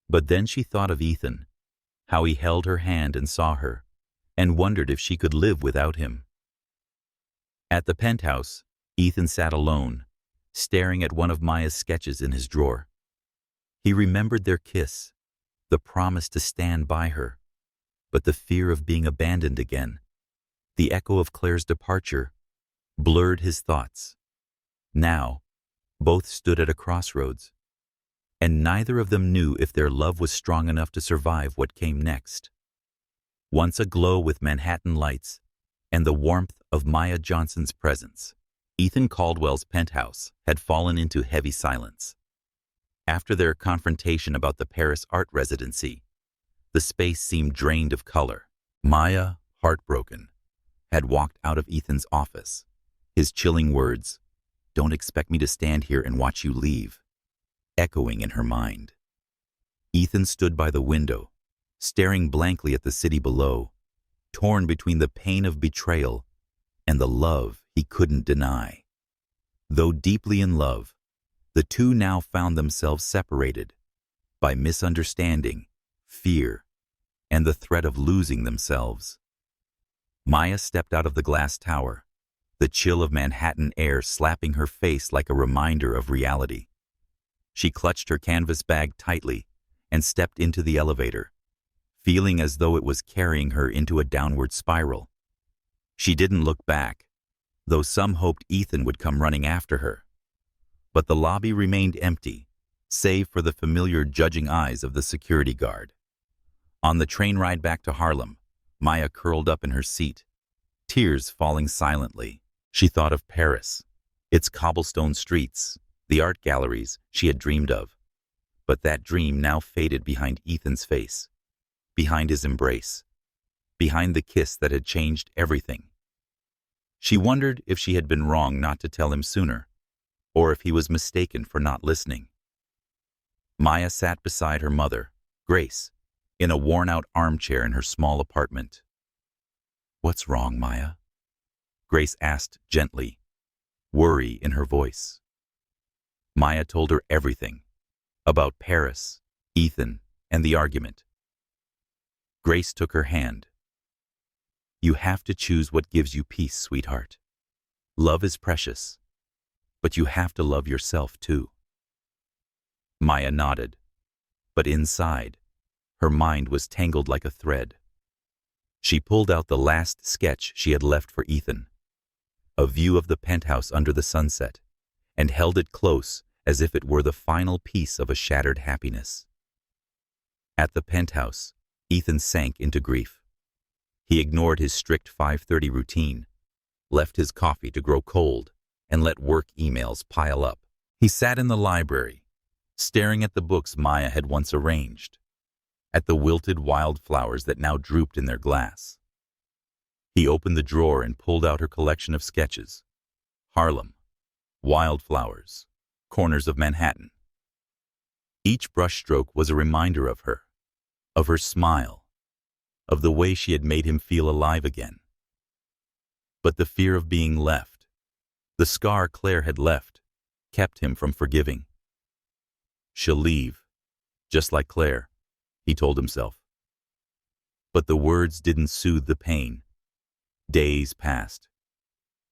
But then she thought of Ethan, how he held her hand and saw her, and wondered if she could live without him. At the penthouse, Ethan sat alone, staring at one of Maya's sketches in his drawer. He remembered their kiss, the promise to stand by her, but the fear of being abandoned again. The echo of Claire's departure blurred his thoughts. Now, both stood at a crossroads, and neither of them knew if their love was strong enough to survive what came next. Once aglow with Manhattan lights and the warmth of Maya Johnson's presence, Ethan Caldwell's penthouse had fallen into heavy silence. After their confrontation about the Paris art residency, the space seemed drained of color. Maya, heartbroken, had walked out of Ethan's office, his chilling words, "Don't expect me to stand here and watch you leave," echoing in her mind. Ethan stood by the window, staring blankly at the city below, torn between the pain of betrayal and the love he couldn't deny. Though deeply in love, the two now found themselves separated by misunderstanding, fear, and the threat of losing themselves. Maya stepped out of the glass tower, the chill of Manhattan air slapping her face like a reminder of reality. She clutched her canvas bag tightly and stepped into the elevator, feeling as though it was carrying her into a downward spiral. She didn't look back, though some hoped Ethan would come running after her. But the lobby remained empty, save for the familiar judging eyes of the security guard. On the train ride back to Harlem, Maya curled up in her seat, tears falling silently. She thought of Paris, its cobblestone streets, the art galleries she had dreamed of. But that dream now faded behind Ethan's face, behind his embrace, behind the kiss that had changed everything. She wondered if she had been wrong not to tell him sooner, or if he was mistaken for not listening. Maya sat beside her mother, Grace, in a worn-out armchair in her small apartment. "What's wrong, Maya?" Grace asked gently, worry in her voice. Maya told her everything, about Paris, Ethan, and the argument. Grace took her hand. "You have to choose what gives you peace, sweetheart. Love is precious, but you have to love yourself too." Maya nodded, but inside, her mind was tangled like a thread. She pulled out the last sketch she had left for Ethan, a view of the penthouse under the sunset, and held it close as if it were the final piece of a shattered happiness. At the penthouse, Ethan sank into grief. He ignored his strict 5:30 routine, left his coffee to grow cold, and let work emails pile up. He sat in the library, staring at the books Maya had once arranged, at the wilted wildflowers that now drooped in their glass. He opened the drawer and pulled out her collection of sketches. Harlem, wildflowers, corners of Manhattan. Each brushstroke was a reminder of her smile, of the way she had made him feel alive again. But the fear of being left, the scar Claire had left, kept him from forgiving. She'll leave, just like Claire, he told himself. But the words didn't soothe the pain. Days passed.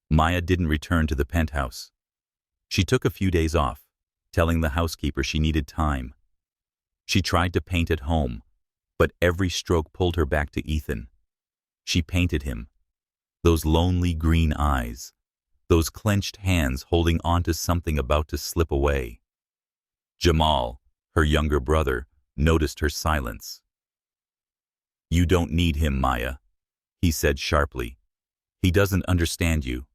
Maya didn't return to the penthouse. She took a few days off, telling the housekeeper she needed time. She tried to paint at home, but every stroke pulled her back to Ethan. She painted him. Those lonely green eyes, those clenched hands holding on to something about to slip away. Jamal, her younger brother, noticed her silence. "You don't need him, Maya," he said sharply. "He doesn't understand you."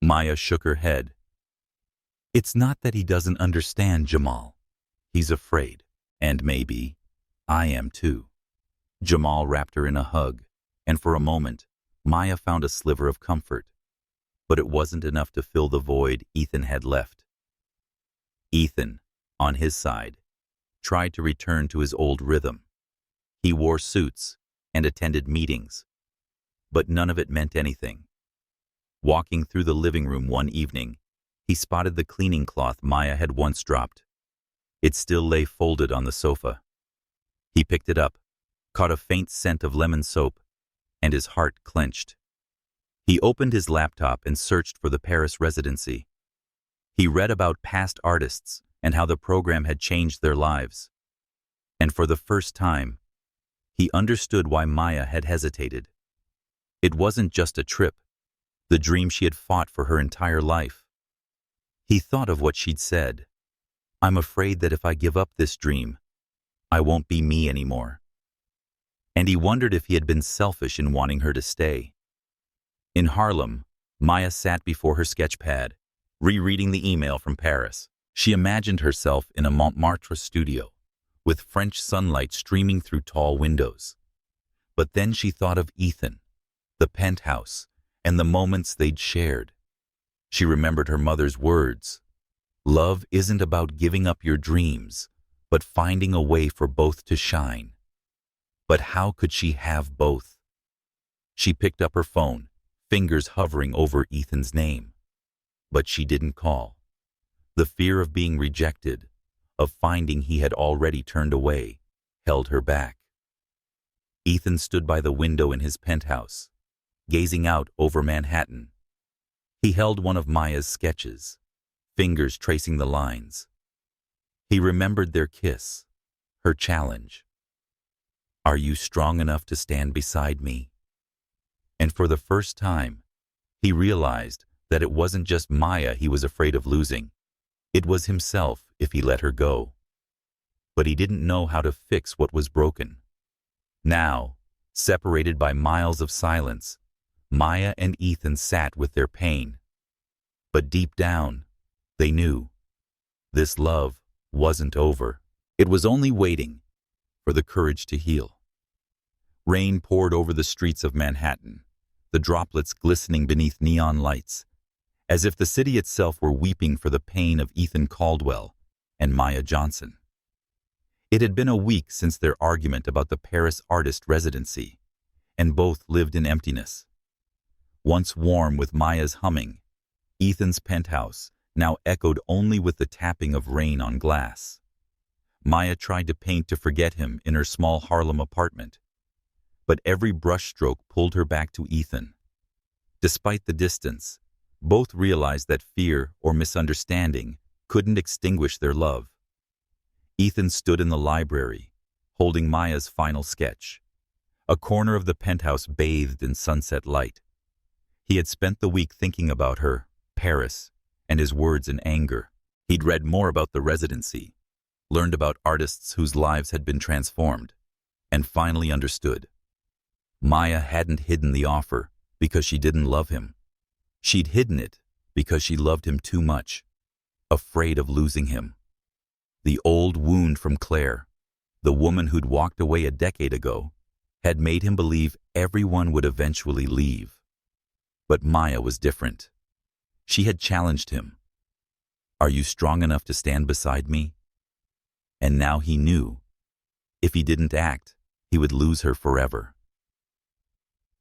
Maya shook her head. "It's not that he doesn't understand, Jamal. He's afraid, and maybe I am too." Jamal wrapped her in a hug, and for a moment, Maya found a sliver of comfort. But it wasn't enough to fill the void Ethan had left. Ethan, on his side, tried to return to his old rhythm. He wore suits and attended meetings, but none of it meant anything. Walking through the living room one evening, he spotted the cleaning cloth Maya had once dropped. It still lay folded on the sofa. He picked it up, caught a faint scent of lemon soap, and his heart clenched. He opened his laptop and searched for the Paris residency. He read about past artists and how the program had changed their lives. And for the first time, he understood why Maya had hesitated. It wasn't just a trip, the dream she had fought for her entire life. He thought of what she'd said. "I'm afraid that if I give up this dream, I won't be me anymore." And he wondered if he had been selfish in wanting her to stay. In Harlem, Maya sat before her sketch pad, rereading the email from Paris. She imagined herself in a Montmartre studio, with French sunlight streaming through tall windows. But then she thought of Ethan, the penthouse, and the moments they'd shared. She remembered her mother's words. "Love isn't about giving up your dreams, but finding a way for both to shine." But how could she have both? She picked up her phone, fingers hovering over Ethan's name. But she didn't call. The fear of being rejected, of finding he had already turned away, held her back. Ethan stood by the window in his penthouse, gazing out over Manhattan. He held one of Maya's sketches, fingers tracing the lines. He remembered their kiss, her challenge. "Are you strong enough to stand beside me?" And for the first time, he realized that it wasn't just Maya he was afraid of losing. It was himself if he let her go. But he didn't know how to fix what was broken. Now, separated by miles of silence, Maya and Ethan sat with their pain. But deep down, they knew this love wasn't over. It was only waiting for the courage to heal. Rain poured over the streets of Manhattan, the droplets glistening beneath neon lights, as if the city itself were weeping for the pain of Ethan Caldwell and Maya Johnson. It had been a week since their argument about the Paris artist residency, and both lived in emptiness. Once warm with Maya's humming, Ethan's penthouse now echoed only with the tapping of rain on glass. Maya tried to paint to forget him in her small Harlem apartment, but every brushstroke pulled her back to Ethan. Despite the distance, both realized that fear or misunderstanding couldn't extinguish their love. Ethan stood in the library, holding Maya's final sketch, a corner of the penthouse bathed in sunset light. He had spent the week thinking about her, Paris, and his words in anger. He'd read more about the residency, learned about artists whose lives had been transformed, and finally understood. Maya hadn't hidden the offer because she didn't love him. She'd hidden it because she loved him too much, afraid of losing him. The old wound from Claire, the woman who'd walked away a decade ago, had made him believe everyone would eventually leave. But Maya was different. She had challenged him. "Are you strong enough to stand beside me?" And now he knew, if he didn't act, he would lose her forever.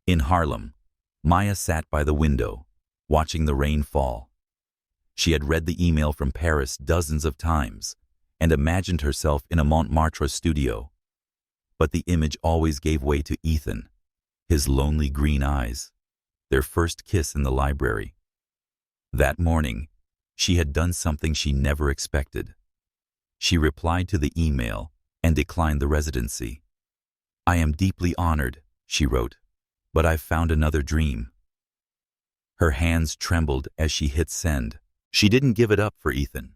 In Harlem, Maya sat by the window, watching the rain fall. She had read the email from Paris dozens of times and imagined herself in a Montmartre studio. But the image always gave way to Ethan, his lonely green eyes, their first kiss in the library. That morning, she had done something she never expected. She replied to the email and declined the residency. "I am deeply honored," she wrote, "but I've found another dream." Her hands trembled as she hit send. She didn't give it up for Ethan,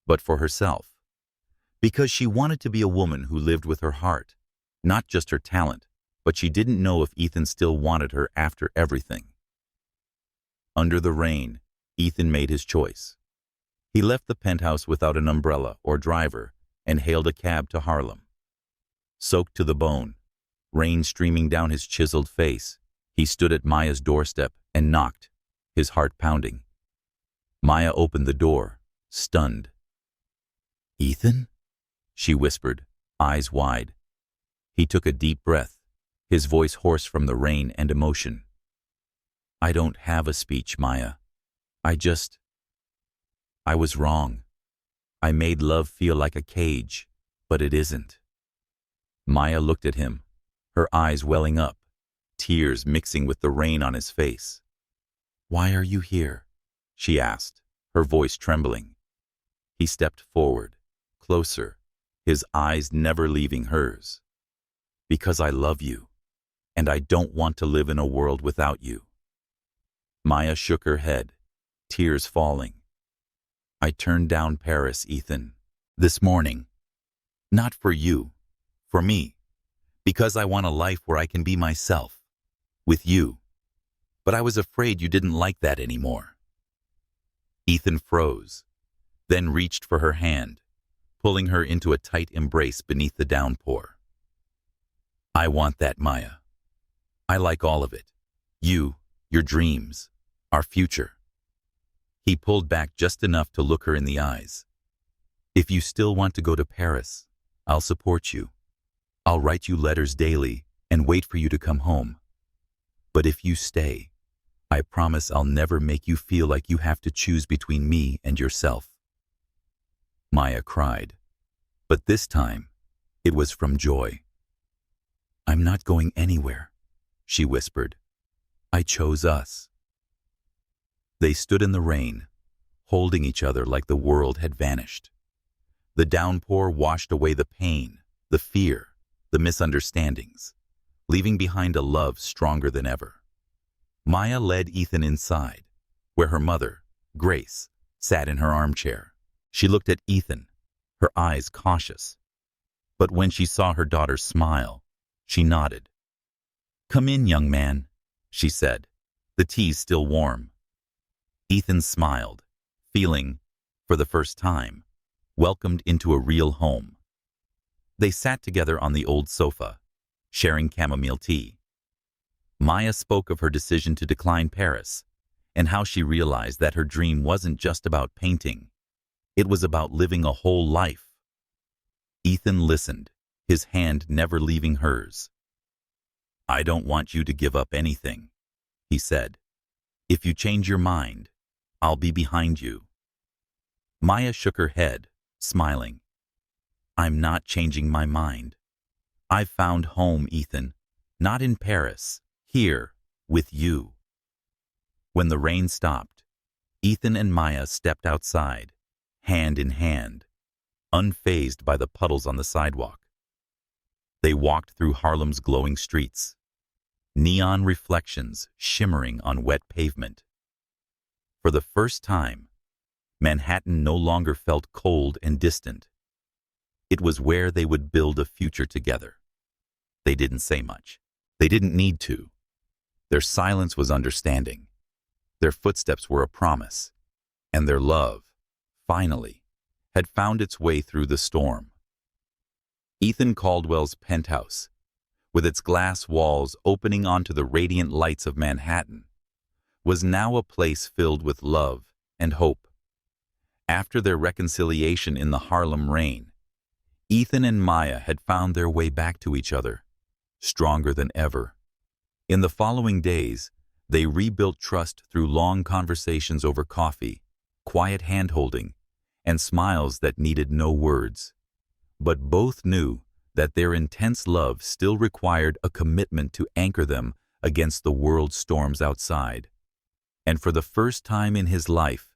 but for herself, because she wanted to be a woman who lived with her heart, not just her talent, but she didn't know if Ethan still wanted her after everything. Under the rain, Ethan made his choice. He left the penthouse without an umbrella or driver and hailed a cab to Harlem. Soaked to the bone, rain streaming down his chiseled face, he stood at Maya's doorstep and knocked, his heart pounding. Maya opened the door, stunned. "Ethan?" she whispered, eyes wide. He took a deep breath, his voice hoarse from the rain and emotion. "I don't have a speech, Maya. I was wrong. I made love feel like a cage, but it isn't." Maya looked at him, her eyes welling up, tears mixing with the rain on his face. "Why are you here?" she asked, her voice trembling. He stepped forward, closer, his eyes never leaving hers. "Because I love you, and I don't want to live in a world without you." Maya shook her head, tears falling. "I turned down Paris, Ethan, this morning. Not for you, for me, because I want a life where I can be myself, with you. But I was afraid you didn't like that anymore." Ethan froze, then reached for her hand, pulling her into a tight embrace beneath the downpour. "I want that, Maya. I like all of it. You, your dreams, our future." He pulled back just enough to look her in the eyes. "If you still want to go to Paris, I'll support you. I'll write you letters daily and wait for you to come home. But if you stay, I promise I'll never make you feel like you have to choose between me and yourself." Maya cried, but this time it was from joy. "I'm not going anywhere," she whispered. "I chose us." They stood in the rain, holding each other like the world had vanished. The downpour washed away the pain, the fear, the misunderstandings, leaving behind a love stronger than ever. Maya led Ethan inside, where her mother, Grace, sat in her armchair. She looked at Ethan, her eyes cautious. But when she saw her daughter smile, she nodded. "Come in, young man," she said. "The tea's still warm." Ethan smiled, feeling, for the first time, welcomed into a real home. They sat together on the old sofa, sharing chamomile tea. Maya spoke of her decision to decline Paris and how she realized that her dream wasn't just about painting. It was about living a whole life. Ethan listened, his hand never leaving hers. "I don't want you to give up anything," he said. "If you change your mind, I'll be behind you." Maya shook her head, smiling. "I'm not changing my mind. I've found home, Ethan, not in Paris, here, with you." When the rain stopped, Ethan and Maya stepped outside, hand in hand, unfazed by the puddles on the sidewalk. They walked through Harlem's glowing streets, neon reflections shimmering on wet pavement. For the first time, Manhattan no longer felt cold and distant. It was where they would build a future together. They didn't say much. They didn't need to. Their silence was understanding. Their footsteps were a promise. And their love, finally, had found its way through the storm. Ethan Caldwell's penthouse, with its glass walls opening onto the radiant lights of Manhattan, was now a place filled with love and hope. After their reconciliation in the Harlem rain, Ethan and Maya had found their way back to each other, stronger than ever. In the following days, they rebuilt trust through long conversations over coffee, quiet hand-holding, and smiles that needed no words. But both knew that their intense love still required a commitment to anchor them against the world's storms outside. And for the first time in his life,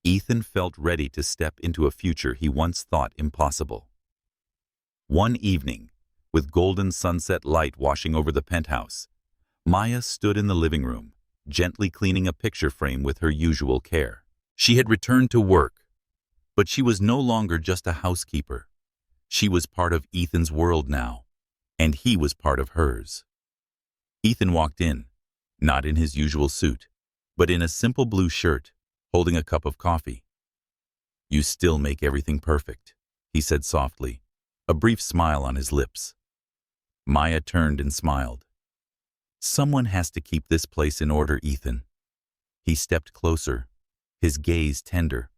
Ethan felt ready to step into a future he once thought impossible. One evening, with golden sunset light washing over the penthouse, Maya stood in the living room, gently cleaning a picture frame with her usual care. She had returned to work, but she was no longer just a housekeeper. She was part of Ethan's world now, and he was part of hers. Ethan walked in, not in his usual suit, but in a simple blue shirt, holding a cup of coffee. "You still make everything perfect," he said softly, a brief smile on his lips. Maya turned and smiled. "Someone has to keep this place in order, Ethan." He stepped closer, his gaze tender.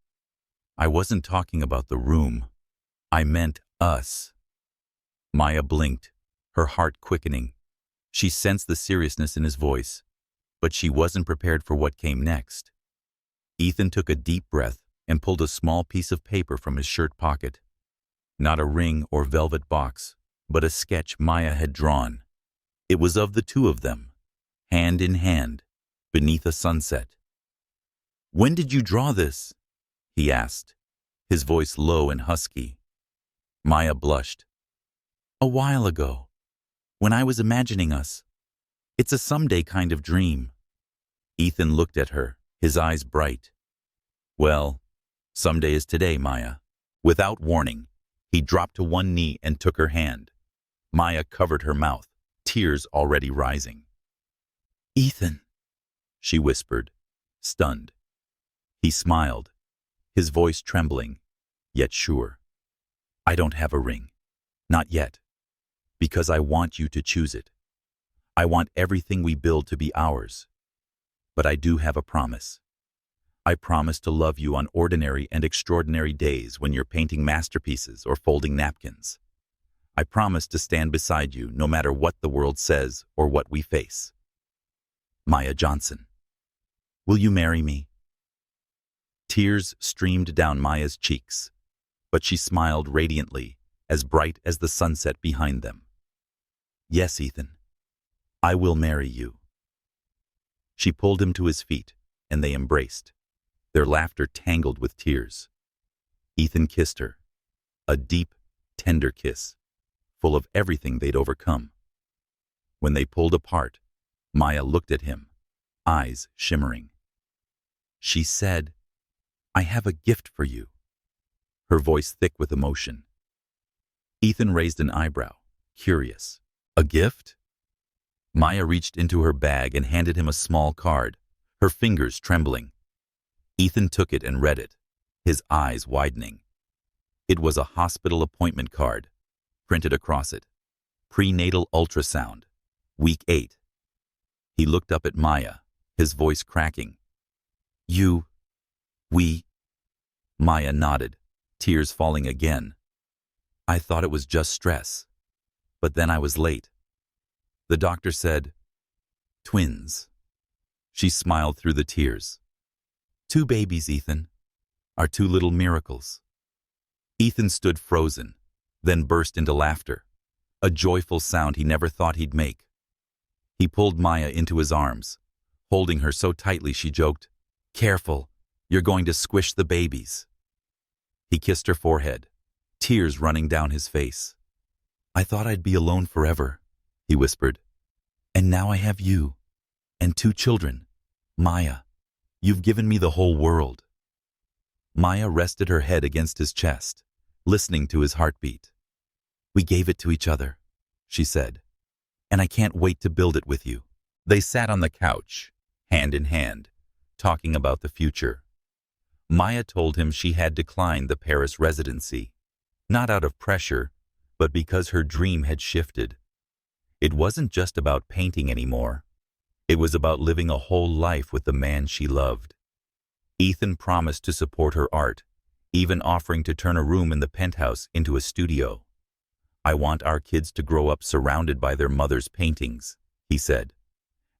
"I wasn't talking about the room. I meant us." Maya blinked, her heart quickening. She sensed the seriousness in his voice, but she wasn't prepared for what came next. Ethan took a deep breath and pulled a small piece of paper from his shirt pocket. Not a ring or velvet box, but a sketch Maya had drawn. It was of the two of them, hand in hand, beneath a sunset. "When did you draw this?" he asked, his voice low and husky. Maya blushed. "A while ago, when I was imagining us. It's a someday kind of dream." Ethan looked at her, his eyes bright. "Well, someday is today, Maya." Without warning, he dropped to one knee and took her hand. Maya covered her mouth, tears already rising. "Ethan," she whispered, stunned. He smiled, his voice trembling, yet sure. "I don't have a ring. Not yet. Because I want you to choose it. I want everything we build to be ours. But I do have a promise. I promise to love you on ordinary and extraordinary days when you're painting masterpieces or folding napkins. I promise to stand beside you no matter what the world says or what we face. Maya Johnson. Will you marry me?" Tears streamed down Maya's cheeks, but she smiled radiantly, as bright as the sunset behind them. "Yes, Ethan. I will marry you." She pulled him to his feet, and they embraced, their laughter tangled with tears. Ethan kissed her, a deep, tender kiss, full of everything they'd overcome. When they pulled apart, Maya looked at him, eyes shimmering. She said, "I have a gift for you," her voice thick with emotion. Ethan raised an eyebrow, curious. "A gift?" Maya reached into her bag and handed him a small card, her fingers trembling. Ethan took it and read it, his eyes widening. It was a hospital appointment card, printed across it. Prenatal ultrasound, week 8. He looked up at Maya, his voice cracking. We... Maya nodded, tears falling again. "I thought it was just stress. But then I was late. The doctor said, 'Twins.'" She smiled through the tears. "2 babies, Ethan. Our 2 little miracles." Ethan stood frozen, then burst into laughter, a joyful sound he never thought he'd make. He pulled Maya into his arms, holding her so tightly she joked, "Careful, you're going to squish the babies." He kissed her forehead, tears running down his face. "I thought I'd be alone forever," he whispered. "And now I have you, and 2 children. Maya, you've given me the whole world." Maya rested her head against his chest, listening to his heartbeat. "We gave it to each other," she said, "and I can't wait to build it with you." They sat on the couch, hand in hand, talking about the future. Maya told him she had declined the Paris residency, not out of pressure, but because her dream had shifted. It wasn't just about painting anymore. It was about living a whole life with the man she loved. Ethan promised to support her art, even offering to turn a room in the penthouse into a studio. "I want our kids to grow up surrounded by their mother's paintings," he said,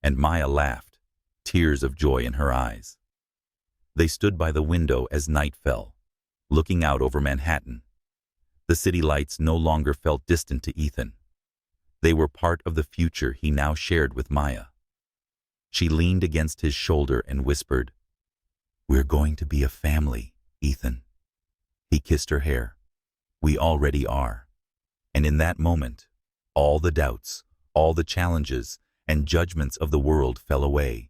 and Maya laughed, tears of joy in her eyes. They stood by the window as night fell, looking out over Manhattan. The city lights no longer felt distant to Ethan. They were part of the future he now shared with Maya. She leaned against his shoulder and whispered, "We're going to be a family, Ethan." He kissed her hair. "We already are." And in that moment, all the doubts, all the challenges and judgments of the world fell away,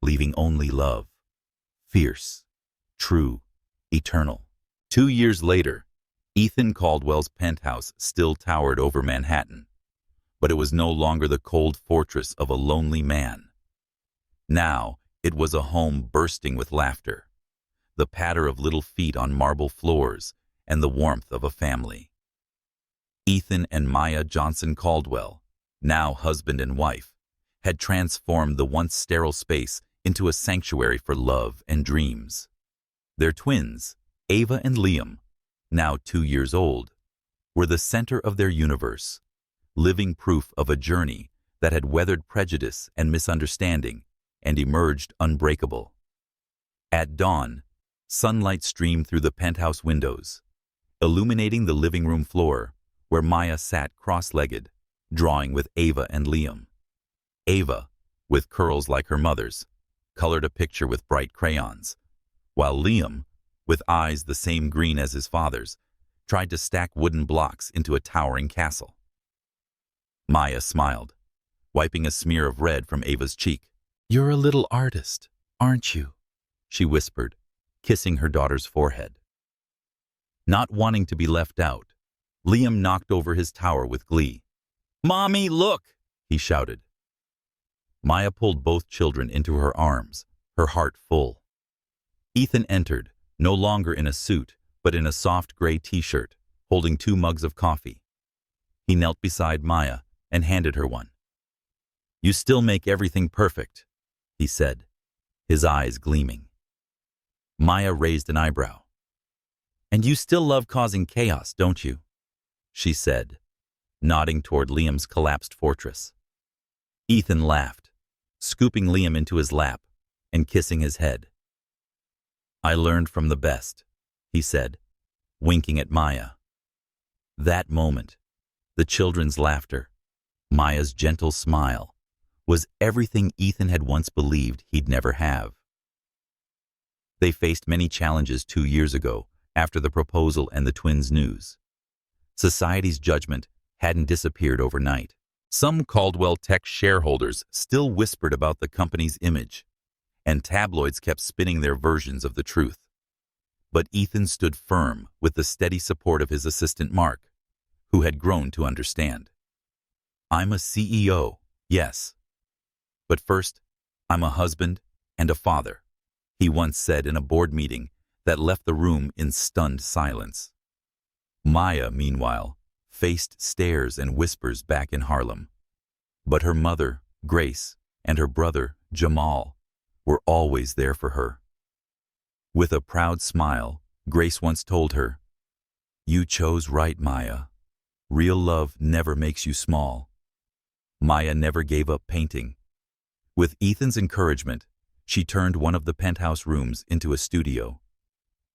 leaving only love. Fierce, true, eternal. 2 years later, Ethan Caldwell's penthouse still towered over Manhattan, but it was no longer the cold fortress of a lonely man. Now, it was a home bursting with laughter, the patter of little feet on marble floors, and the warmth of a family. Ethan and Maya Johnson Caldwell, now husband and wife, had transformed the once sterile space into a sanctuary for love and dreams. Their twins, Ava and Liam, now 2 years old, were the center of their universe, living proof of a journey that had weathered prejudice and misunderstanding and emerged unbreakable. At dawn, sunlight streamed through the penthouse windows, illuminating the living room floor where Maya sat cross-legged, drawing with Ava and Liam. Ava, with curls like her mother's, colored a picture with bright crayons, while Liam, with eyes the same green as his father's, tried to stack wooden blocks into a towering castle. Maya smiled, wiping a smear of red from Ava's cheek. "You're a little artist, aren't you?" she whispered, kissing her daughter's forehead. Not wanting to be left out, Liam knocked over his tower with glee. "Mommy, look!" he shouted. Maya pulled both children into her arms, her heart full. Ethan entered, no longer in a suit, but in a soft gray t-shirt, holding 2 mugs of coffee. He knelt beside Maya and handed her one. "You still make everything perfect," he said, his eyes gleaming. Maya raised an eyebrow. "And you still love causing chaos, don't you?" she said, nodding toward Liam's collapsed fortress. Ethan laughed, scooping Liam into his lap and kissing his head. "I learned from the best," he said, winking at Maya. That moment, the children's laughter, Maya's gentle smile, was everything Ethan had once believed he'd never have. They faced many challenges 2 years ago after the proposal and the twins' news. Society's judgment hadn't disappeared overnight. Some Caldwell Tech shareholders still whispered about the company's image, and tabloids kept spinning their versions of the truth. But Ethan stood firm with the steady support of his assistant Mark, who had grown to understand. "I'm a CEO, yes. But first, I'm a husband and a father," he once said in a board meeting that left the room in stunned silence. Maya, meanwhile, faced stares and whispers back in Harlem. But her mother, Grace, and her brother, Jamal, were always there for her. With a proud smile, Grace once told her, "You chose right, Maya. Real love never makes you small." Maya never gave up painting. With Ethan's encouragement, she turned one of the penthouse rooms into a studio.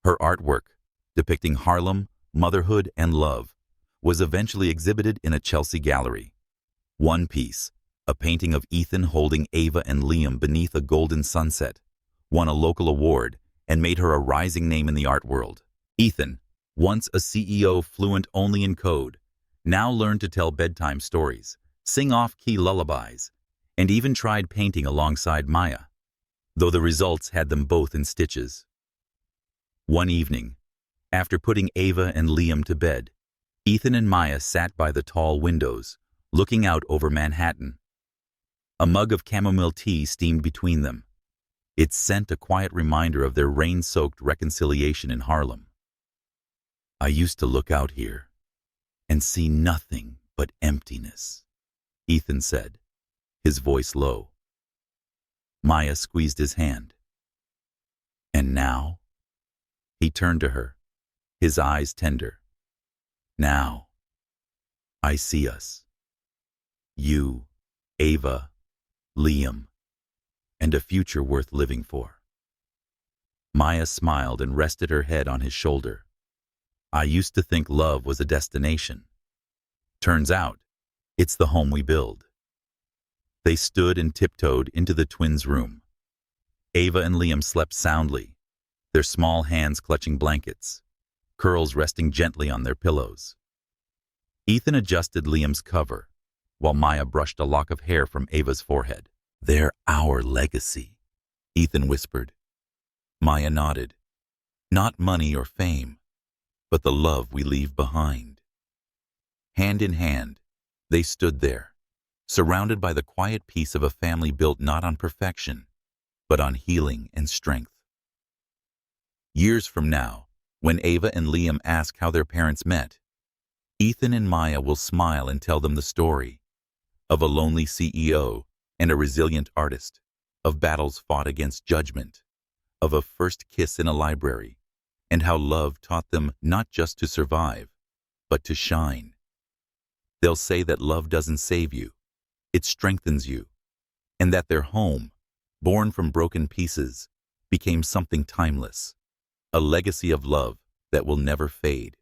Her artwork, depicting Harlem, motherhood, and love, was eventually exhibited in a Chelsea gallery. One piece, a painting of Ethan holding Ava and Liam beneath a golden sunset, won a local award and made her a rising name in the art world. Ethan, once a CEO fluent only in code, now learned to tell bedtime stories, sing off-key lullabies, and even tried painting alongside Maya, though the results had them both in stitches. One evening, after putting Ava and Liam to bed, Ethan and Maya sat by the tall windows, looking out over Manhattan. A mug of chamomile tea steamed between them. It sent a quiet reminder of their rain-soaked reconciliation in Harlem. "I used to look out here and see nothing but emptiness," Ethan said, his voice low. Maya squeezed his hand. "And now?" He turned to her, his eyes tender. "Now, I see us. You, Ava, Liam, and a future worth living for. Maya smiled and rested her head on his shoulder. I used to think love was a destination. Turns out, it's the home we build. They stood and tiptoed into the twins' room. Ava and Liam slept soundly, their small hands clutching blankets, curls resting gently on their pillows. Ethan adjusted Liam's cover, while Maya brushed a lock of hair from Ava's forehead. "They're our legacy," Ethan whispered. Maya nodded. "Not money or fame, but the love we leave behind." Hand in hand, they stood there, surrounded by the quiet peace of a family built not on perfection, but on healing and strength. Years from now, when Ava and Liam ask how their parents met, Ethan and Maya will smile and tell them the story of a lonely CEO and a resilient artist, of battles fought against judgment, of a first kiss in a library, and how love taught them not just to survive, but to shine. They'll say that love doesn't save you, it strengthens you, and that their home, born from broken pieces, became something timeless, a legacy of love that will never fade.